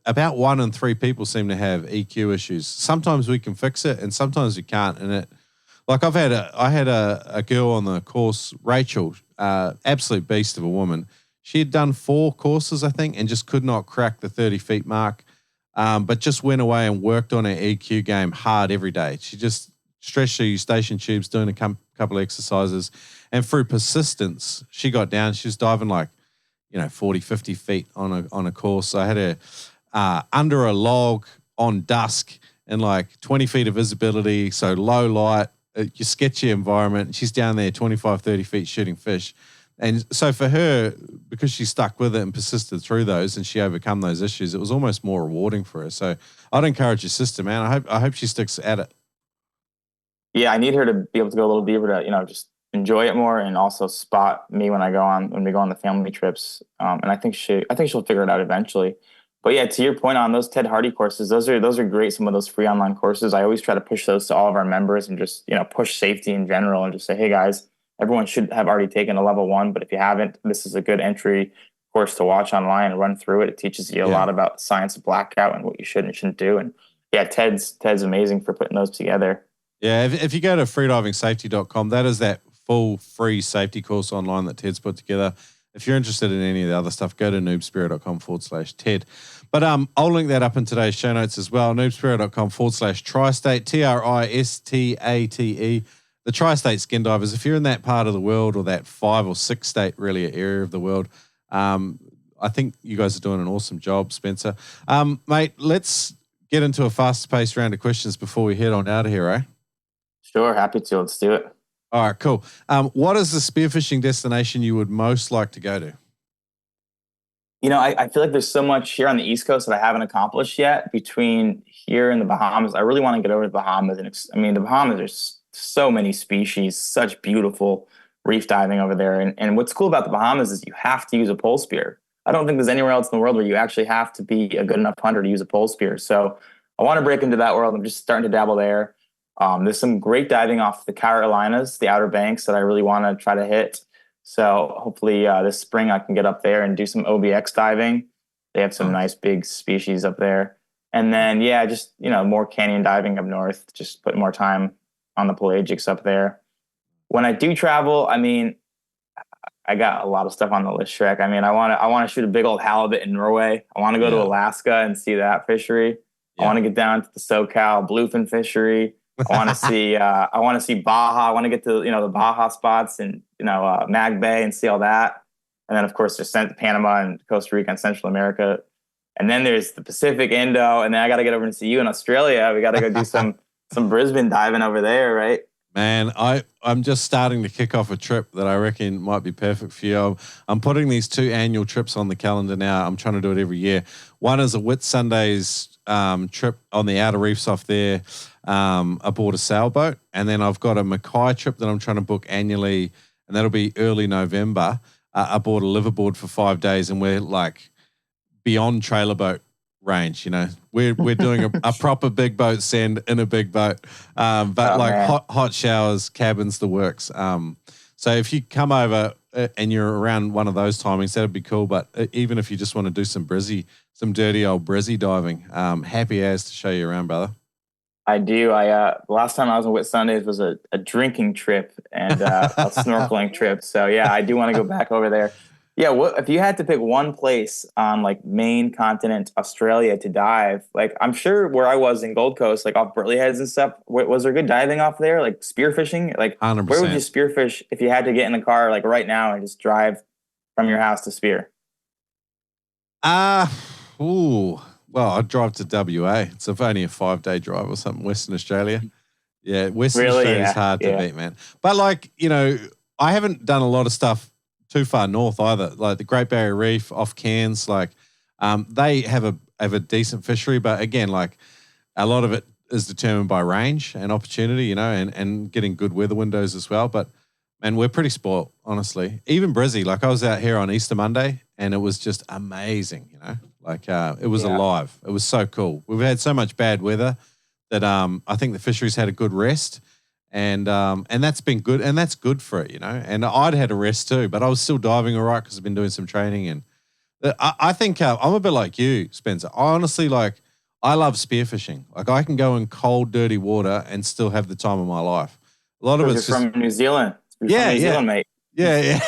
about 1 in 3 people seem to have EQ issues. Sometimes we can fix it, and sometimes we can't. And I had a girl on the course, Rachel, absolute beast of a woman. She had done 4 courses, I think, and just could not crack the 30 feet mark. But just went away and worked on her EQ game hard every day. She just stretched her eustachian tubes, doing a couple of exercises, and through persistence, she got down. She was diving 40, 50 feet on a course. I had her under a log on dusk and 20 feet of visibility, so low light, your sketchy environment. She's down there 25, 30 feet shooting fish. And so for her, because she stuck with it and persisted through those and she overcome those issues, it was almost more rewarding for her. So I'd encourage your sister, man. I hope she sticks at it. Yeah, I need her to be able to go a little deeper to, just enjoy it more, and also spot me when we go on the family trips. And I think she'll figure it out eventually. But yeah, to your point on those Ted Hardy courses, those are great. Some of those free online courses, I always try to push those to all of our members and just, push safety in general and just say, hey guys, everyone should have already taken a level 1, but if you haven't, this is a good entry course to watch online and run through it. It teaches you a lot about the science of blackout and what you should and shouldn't do. And yeah, Ted's amazing for putting those together. Yeah, if you go to freedivingsafety.com, that is that full free safety course online that Ted's put together. If you're interested in any of the other stuff, go to noobspearo.com/Ted. But I'll link that up in today's show notes as well, noobspearo.com/Tri-State, TRISTATE. The Tri-State Skindivers, if you're in that part of the world, or that 5 or 6 state really area of the world, I think you guys are doing an awesome job, Spencer. Mate, let's get into a fast-paced round of questions before we head on out of here, eh? Sure, happy to. Let's do it. All right, cool. What is the spearfishing destination you would most like to go to? I feel like there's so much here on the East Coast that I haven't accomplished yet between here and the Bahamas. I really want to get over to the Bahamas. The Bahamas are so many species, such beautiful reef diving over there. And what's cool about the Bahamas is you have to use a pole spear. I don't think there's anywhere else in the world where you actually have to be a good enough hunter to use a pole spear. So I want to break into that world. I'm just starting to dabble there. There's some great diving off the Carolinas, the Outer Banks, that I really want to try to hit. So hopefully this spring I can get up there and do some OBX diving. They have some nice big species up there. And then, just, more canyon diving up north, just put more time on the pelagics up there. When I do travel, I got a lot of stuff on the list, Shrek. I want to shoot a big old halibut in Norway. I want to go to Alaska and see that fishery. I want to get down to the SoCal bluefin fishery. I want to see Baja. I want to get to, the Baja spots and, Mag Bay and see all that. And then, of course, there's Panama and Costa Rica and Central America. And then there's the Pacific, Indo. And then I got to get over and see you in Australia. We got to go do some Brisbane diving over there, right? Man, I'm just starting to kick off a trip that I reckon might be perfect for you. I'm putting these 2 annual trips on the calendar now. I'm trying to do it every year. One is a Whitsundays trip on the outer reefs off there aboard a sailboat. And then I've got a Mackay trip that I'm trying to book annually, and that'll be early November, aboard a liveaboard for 5 days. And we're beyond trailer boat range, we're doing a proper big boat send in a big boat, hot showers, cabins, the works. So if you come over and you're around one of those timings, that'd be cool. But even if you just want to do some dirty old brizzy diving, happy as to show you around, brother. I do. The last time I was on Whitsundays was a drinking trip and a snorkeling trip. So yeah, I do want to go back over there. Yeah, what if you had to pick one place on main continent Australia to dive? I'm sure where I was in Gold Coast, off Burley Heads and stuff, was there good diving off there? Spearfishing? 100%. Where would you spearfish if you had to get in the car right now and just drive from your house to spear? Well, I'd drive to WA. It's only a 5-day drive or something. Western Australia. Yeah, Western Australia is hard to beat, man. But I haven't done a lot of stuff too far north either. The Great Barrier Reef off Cairns, they have a decent fishery, but again, a lot of it is determined by range and opportunity, and getting good weather windows as well. But Man, we're pretty spoiled, honestly. Even Brizzy, like I was out here on Easter Monday and it was just amazing, like it was alive. It was so cool. We've had so much bad weather that I think the fisheries had a good rest and that's been good and that's good for it, And I'd had a rest too, but I was still diving all right because I've been doing some training and I think I'm a bit like you, Spencer. I honestly I love spearfishing. Like I can go in cold, dirty water and still have the time of my life. A lot of it's from New Zealand. You're from New Zealand, mate. Yeah.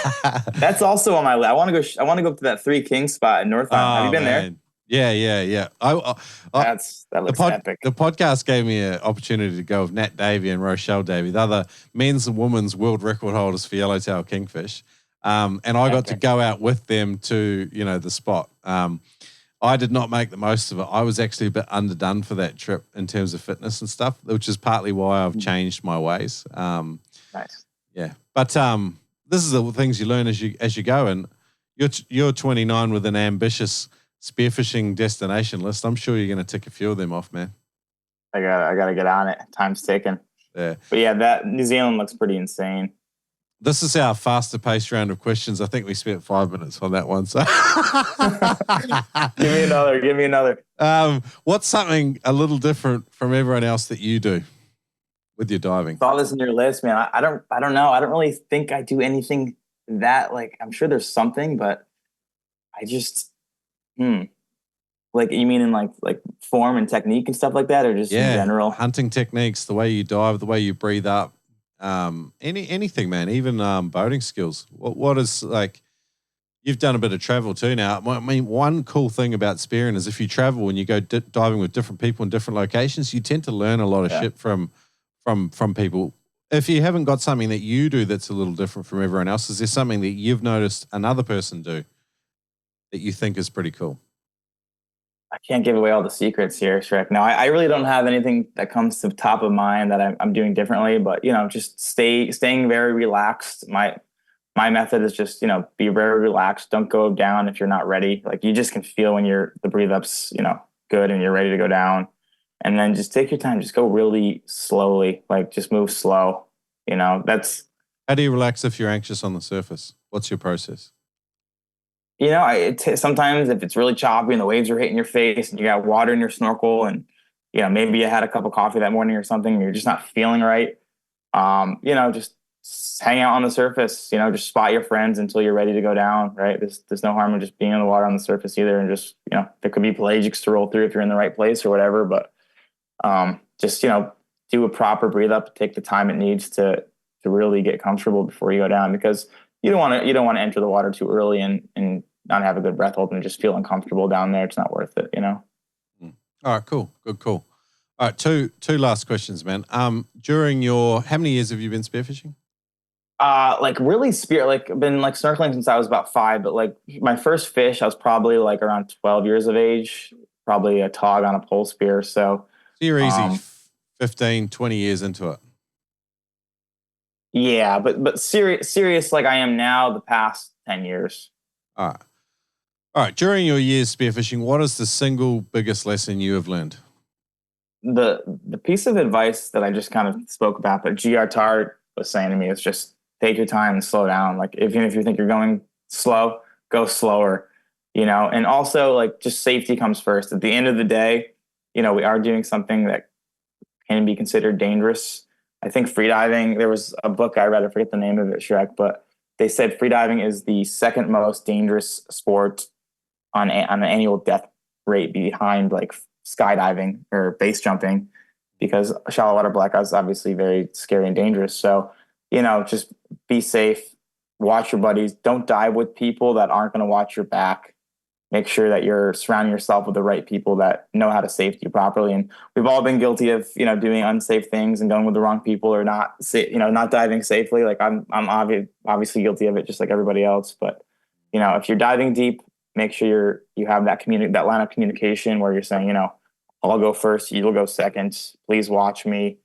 That's also on my list. I want to go up to that Three Kings spot in North Island. Have you been there? Yeah. That looks epic. The podcast gave me an opportunity to go with Nat Davey and Rochelle Davey, the other men's and women's world record holders for yellowtail kingfish. And I got to go out with them to, the spot. I did not make the most of it. I was actually a bit underdone for that trip in terms of fitness and stuff, which is partly why I've changed my ways. Nice. Yeah. But this is the things you learn as you go. And you're 29 with an ambitious spearfishing destination list. I'm sure you're going to tick a few of them off, man. I gotta get on it. Time's ticking. Yeah. But yeah, that New Zealand looks pretty insane. This is our faster paced round of questions. I think we spent 5 minutes on that one. So give me another. What's something a little different from everyone else that you do with your diving? Saw this in your list, man. I don't know. I don't really think I do anything that I'm sure there's something, but I just like you mean in like form and technique and stuff like that, or just in general? Hunting techniques, the way you dive, the way you breathe up, anything, man, even boating skills. What is like? You've done a bit of travel too now. I mean, one cool thing about spearing is if you travel and you go diving with different people in different locations, you tend to learn a lot of shit from people. If you haven't got something that you do that's a little different from everyone else, is there something that you've noticed another person do that you think is pretty cool? I can't give away all the secrets here, Shrek. No, I really don't have anything that comes to the top of mind that I'm doing differently, but just staying very relaxed. My method is just, be very relaxed. Don't go down if you're not ready. Like you just can feel when the breathe up's, good and you're ready to go down. And then just take your time. Just go really slowly. Like just move slow. That's. How do you relax if you're anxious on the surface? What's your process? Sometimes if it's really choppy and the waves are hitting your face and you got water in your snorkel and, maybe you had a cup of coffee that morning or something and you're just not feeling right. Just hang out on the surface, just spot your friends until you're ready to go down, right? There's no harm in just being in the water on the surface either. And just, there could be pelagics to roll through if you're in the right place or whatever, but just, do a proper breathe up, take the time it needs to really get comfortable before you go down, because you don't want to enter the water too early and not have a good breath hold and just feel uncomfortable down there. It's not worth it, All right, cool. Good call. All right, two last questions, man. During how many years have you been spearfishing? Really I've been snorkeling since I was about 5, but my first fish, I was probably around 12 years of age, probably a tog on a pole spear. So you're easy 15, 20 years into it. Yeah, but serious like I am now, the past 10 years. All right. During your years spearfishing, what is the single biggest lesson you have learned? The piece of advice that I just kind of spoke about, but G.R. Tart was saying to me is just take your time and slow down. Even if you think you're going slow, go slower, and also just safety comes first. At the end of the day, we are doing something that can be considered dangerous. I think freediving, there was a book I read, I forget the name of it, Shrek, but they said freediving is the second most dangerous sport on an annual death rate behind skydiving or base jumping, because shallow water black ice is obviously very scary and dangerous. So, just be safe, watch your buddies, don't dive with people that aren't going to watch your back. Make sure that you're surrounding yourself with the right people that know how to safety you properly. And we've all been guilty of, doing unsafe things and going with the wrong people or not diving safely. I'm obviously guilty of it, just like everybody else. But, if you're diving deep, make sure you have that line of communication where you're saying, I'll go first, you'll go second. Please watch me.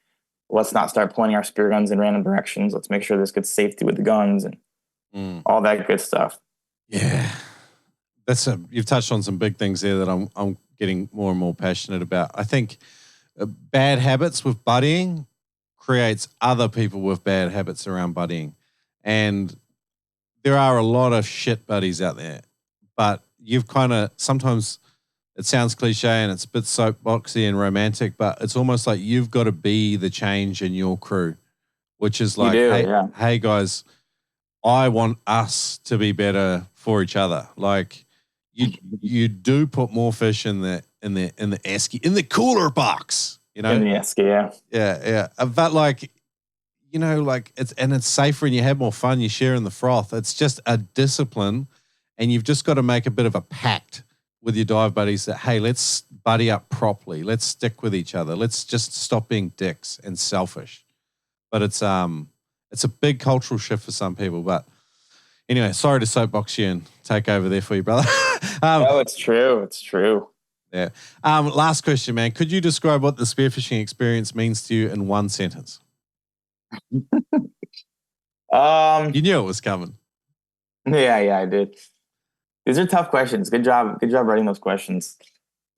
Let's not start pointing our spear guns in random directions. Let's make sure there's good safety with the guns and all that good stuff. Yeah. You've touched on some big things there that I'm getting more and more passionate about. I think bad habits with buddying creates other people with bad habits around buddying. And there are a lot of shit buddies out there, but you've kind of, sometimes it sounds cliche and it's a bit soapboxy and romantic, but it's almost like you've got to be the change in your crew, which is like, hey guys, I want us to be better for each other. Like you do put more fish in the esky, in the cooler box, you know? In the esky, yeah. Yeah. But like, you know, like it's safer and you have more fun, you share in the froth. It's just a discipline, and you've just got to make a bit of a pact with your dive buddies that, hey, let's buddy up properly. Let's stick with each other. Let's just stop being dicks and selfish. But it's a big cultural shift for some people. But anyway, sorry to soapbox you and take over there for you, brother. No, it's true. It's true. Yeah. Last question, man. Could you describe what the spearfishing experience means to you in one sentence? You knew it was coming. Yeah, I did. These are tough questions. Good job writing those questions.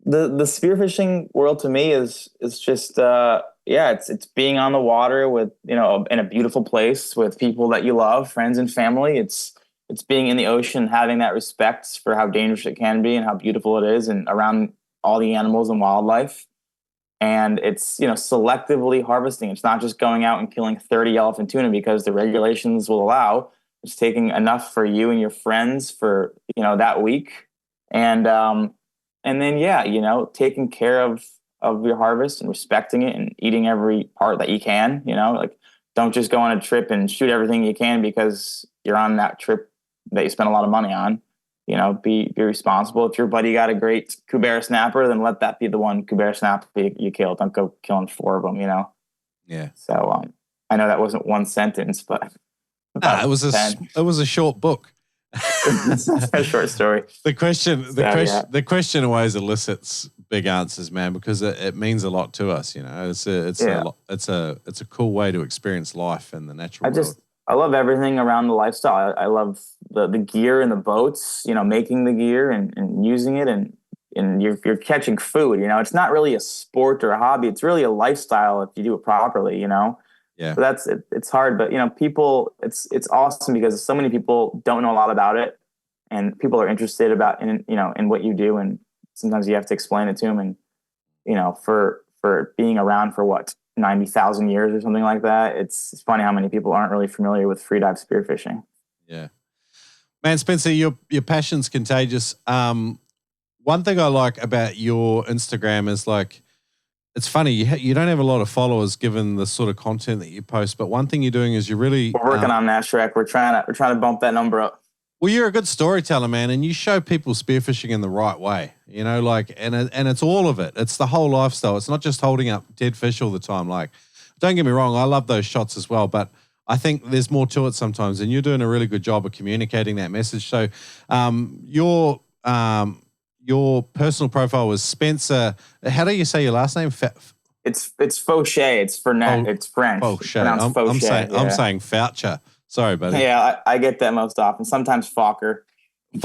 The spearfishing world to me is just it's being on the water with, you know, in a beautiful place with people that you love, friends and family. It's being in the ocean, having that respect for how dangerous it can be and how beautiful it is, and around all the animals and wildlife. And it's, you know, selectively harvesting. It's not just going out and killing 30 yellowfin tuna because the regulations will allow. It's taking enough for you and your friends for, you know, that week. And then, you know, taking care of your harvest and respecting it and eating every part that you can, you know, like don't just go on a trip and shoot everything you can because you're on that trip that you spent a lot of money on. You know, be responsible. If your buddy got a great Kubera snapper, then let that be the one Kubera snapper you kill. Don't go killing 4 of them, you know? Yeah. So I know that wasn't one sentence, but it was a short book. A short story. The question always elicits big answers, man, because it means a lot to us. You know, it's a cool way to experience life in the natural world. I love everything around the lifestyle. I love the gear and the boats, you know, making the gear and using it, and you're catching food. You know, it's not really a sport or a hobby. It's really a lifestyle if you do it properly, you know? Yeah. So it's hard, but, you know, people, it's awesome because so many people don't know a lot about it, and people are interested in what you do. And sometimes you have to explain it to them. And, you know, for being around for 90,000 years or something like that. It's funny how many people aren't really familiar with freedive spearfishing. Yeah. Man, Spencer, your passion's contagious. One thing I like about your Instagram is, like, it's funny, you don't have a lot of followers given the sort of content that you post, but one thing you're doing is we're working on that, Shrek. We're trying to bump that number up. Well, you're a good storyteller, man, and you show people spearfishing in the right way, you know, like, and it's all of it. It's the whole lifestyle. It's not just holding up dead fish all the time. Like, don't get me wrong, I love those shots as well, but I think there's more to it sometimes, and you're doing a really good job of communicating that message. So, your personal profile was Spencer. How do you say your last name? It's Faucher. It's it's French. Faucher. I'm saying Faucher. Sorry, buddy. Yeah, I get that most often. Sometimes Faucher. Meet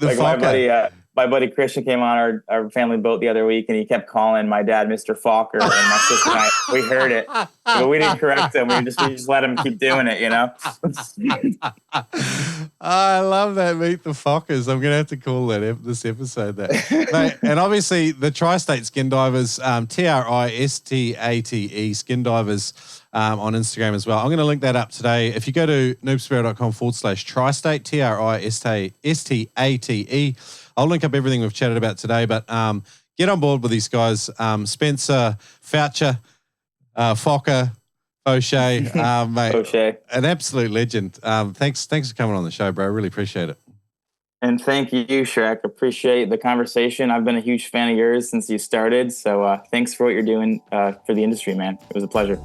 the Faucher. My buddy Christian came on our family boat the other week, and he kept calling my dad Mr. Faucher, and my sister and I, we heard it, but we didn't correct him. We just let him keep doing it, you know. I love that. Meet the Fockers. I'm going to have to call this episode that. Mate, and obviously the Tri-State Skindivers, Tristate Skindivers on Instagram as well. I'm going to link that up today. If you go to noobspearo.com/Tri-State, Tristate, I'll link up everything we've chatted about today, but get on board with these guys. Spencer Faucher, Faucher, mate, Faucher. An absolute legend. Thanks for coming on the show, bro. Really appreciate it. And thank you, Shrek. Appreciate the conversation. I've been a huge fan of yours since you started. So thanks for what you're doing for the industry, man. It was a pleasure.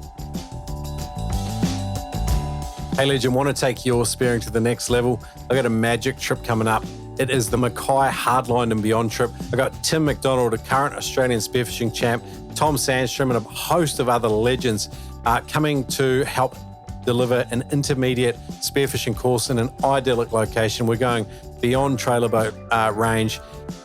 Hey, Legend, want to take your spearing to the next level? I got a magic trip coming up. It is the Mackay Hardline and Beyond trip. I got Tim McDonald, a current Australian spearfishing champ, Tom Sandstrom, and a host of other legends coming to help deliver an intermediate spearfishing course in an idyllic location. We're going beyond trailer boat range.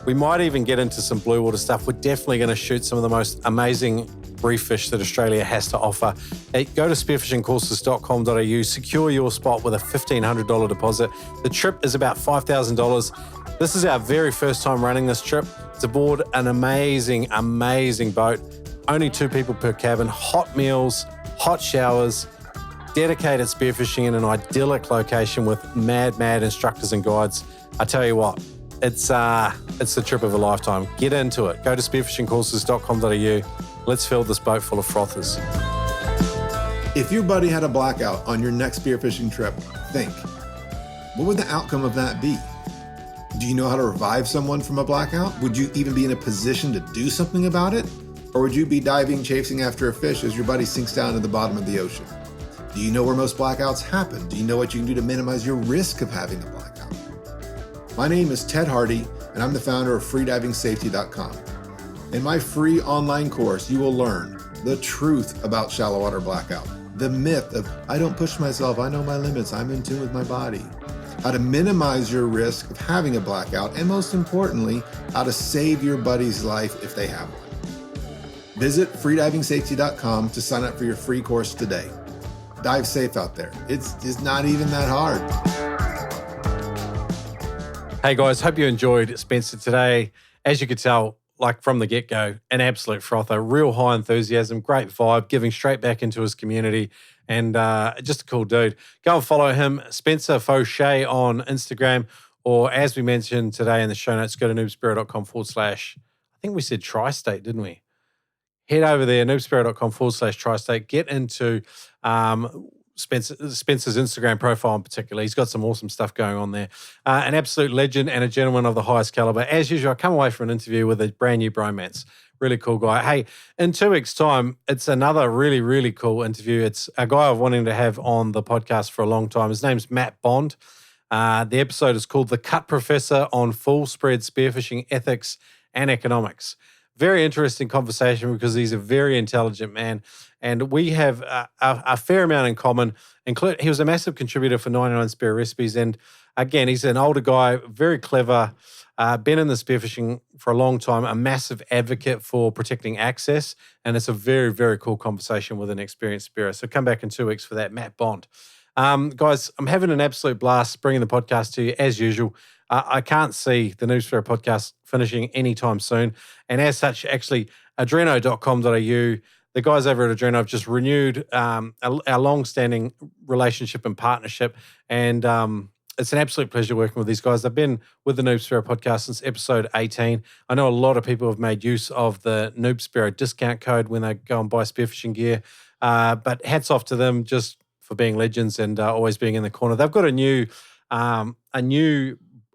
We might even get into some blue water stuff. We're definitely going to shoot some of the most amazing reef fish that Australia has to offer. Go to spearfishingcourses.com.au, secure your spot with a $1,500 deposit. The trip is about $5,000. This is our very first time running this trip. It's aboard an amazing, amazing boat. Only 2 people per cabin, hot meals, hot showers, dedicated spearfishing in an idyllic location with mad instructors and guides. I tell you what, it's the trip of a lifetime. Get into it. Go to spearfishingcourses.com.au. Let's fill this boat full of frothers. If your buddy had a blackout on your next spearfishing trip, think, what would the outcome of that be? Do you know how to revive someone from a blackout? Would you even be in a position to do something about it? Or would you be diving, chasing after a fish as your buddy sinks down to the bottom of the ocean? Do you know where most blackouts happen? Do you know what you can do to minimize your risk of having a blackout? My name is Ted Hardy, and I'm the founder of freedivingsafety.com. In my free online course, you will learn the truth about shallow water blackout, the myth of, I don't push myself, I know my limits, I'm in tune with my body, how to minimize your risk of having a blackout, and most importantly, how to save your buddy's life if they have one. Visit freedivingsafety.com to sign up for your free course today. Dive safe out there. It's not even that hard. Hey guys, hope you enjoyed Spencer today. As you could tell, like from the get-go, an absolute frother, real high enthusiasm, great vibe, giving straight back into his community, and just a cool dude. Go and follow him, Spencer Faucher on Instagram, or as we mentioned today in the show notes, go to noobspearo.com / I think we said Tri-State, didn't we? Head over there, noobspearo.com / Tri-State. Get into Spencer's Instagram profile in particular. He's got some awesome stuff going on there. An absolute legend and a gentleman of the highest caliber. As usual, I come away from an interview with a brand new bromance. Really cool guy. Hey, in 2 weeks' time, it's another really, really cool interview. It's a guy I've wanted to have on the podcast for a long time. His name's Matt Bond. The episode is called The Cut Professor on Full Spread Spearfishing Ethics and Economics. Very interesting conversation because he's a very intelligent man, and we have a fair amount in common. He was a massive contributor for 99 Spear Recipes, and again, he's an older guy, very clever, been in the spearfishing for a long time, a massive advocate for protecting access, and it's a very, very cool conversation with an experienced spearer. So come back in 2 weeks for that, Matt Bond. Guys, I'm having an absolute blast bringing the podcast to you as usual. I can't see the Noob Spearo podcast finishing anytime soon. And as such, actually, adreno.com.au, the guys over at Adreno have just renewed our long-standing relationship and partnership. And it's an absolute pleasure working with these guys. I've been with the Noob Spearo podcast since episode 18. I know a lot of people have made use of the Noob Spearo discount code when they go and buy spearfishing gear. But hats off to them just for being legends and always being in the corner. They've got a new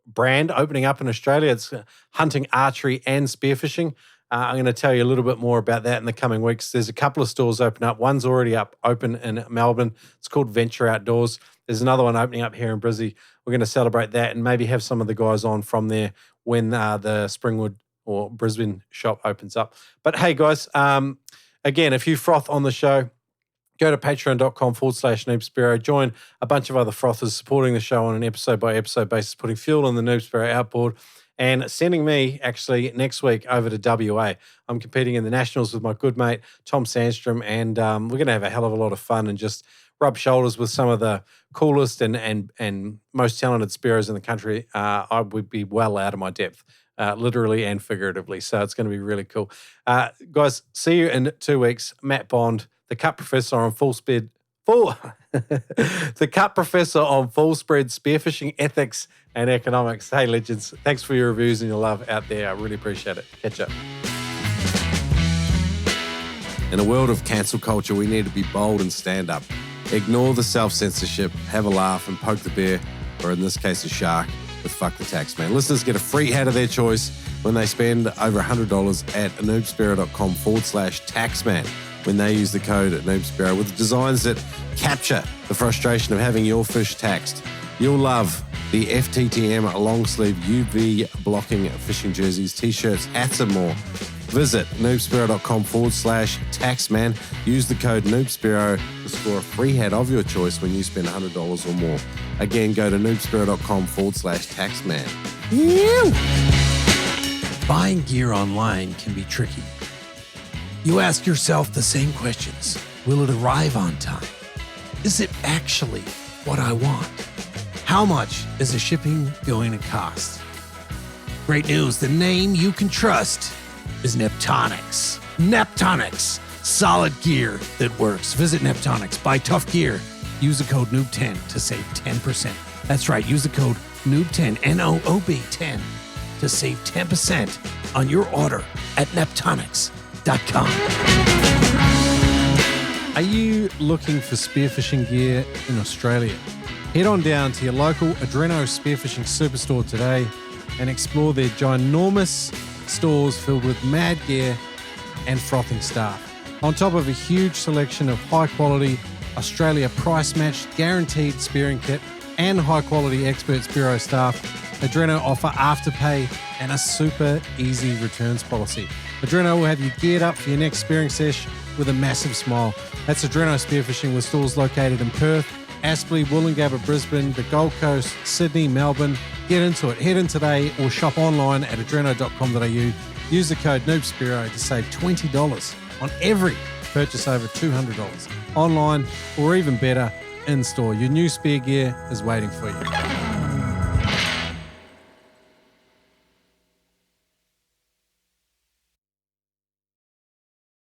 brand opening up in Australia. It's hunting, archery, and spearfishing. I'm going to tell you a little bit more about that in the coming weeks. There's a couple of stores open up. One's already open in Melbourne. It's called Venture Outdoors. There's another one opening up here in Brisbane. We're going to celebrate that and maybe have some of the guys on from there when the Springwood or Brisbane shop opens up. But hey, guys, again, if you froth on the show, go to patreon.com / Noob Spearo. Join a bunch of other frothers supporting the show on an episode-by-episode basis, putting fuel on the Noob Spearo outboard and sending me, actually, next week over to WA. I'm competing in the Nationals with my good mate, Tom Sandstrom, and we're going to have a hell of a lot of fun and just rub shoulders with some of the coolest and most talented spearos in the country. I would be well out of my depth, literally and figuratively, so it's going to be really cool. Guys, see you in 2 weeks. Matt Bond, the Cut Professor on the Cut Professor on Full Spread Spearfishing Ethics and Economics. Hey, legends, thanks for your reviews and your love out there. I really appreciate it. Catch up. In a world of cancel culture, we need to be bold and stand up. Ignore the self-censorship, have a laugh, and poke the bear, or in this case, a shark, with Fuck the Tax Man. Listeners get a free hat of their choice when they spend over $100 at noobspearo.com / taxman. When they use the code at Noob Spearo with designs that capture the frustration of having your fish taxed. You'll love the FTTM long sleeve UV blocking fishing jerseys, t-shirts, hats and more. Visit noobspearo.com / taxman. Use the code Noob Spearo to score a free hat of your choice when you spend $100 or more. Again, go to noobspearo.com / taxman. Buying gear online can be tricky. You ask yourself the same questions. Will it arrive on time? Is it actually what I want? How much is the shipping going to cost? Great news, the name you can trust is Neptonics. Neptonics, solid gear that works. Visit Neptonics, buy tough gear. Use the code NOOB10 to save 10%. That's right, use the code NOOB10, N-O-O-B 10, to save 10% on your order at Neptonics.com. Are you looking for spearfishing gear in Australia? Head on down to your local Adreno Spearfishing Superstore today and explore their ginormous stores filled with mad gear and frothing staff. On top of a huge selection of high-quality Australia price-matched guaranteed spearing kit and high-quality expert Spearo staff, Adreno offer Afterpay and a super easy returns policy. Adreno will have you geared up for your next spearing sesh with a massive smile. That's Adreno Spearfishing with stores located in Perth, Aspley, Wollongabba, Brisbane, the Gold Coast, Sydney, Melbourne. Get into it. Head in today or shop online at adreno.com.au. Use the code NOOBSPEARO to save $20 on every purchase over $200. Online or even better, in store. Your new spear gear is waiting for you.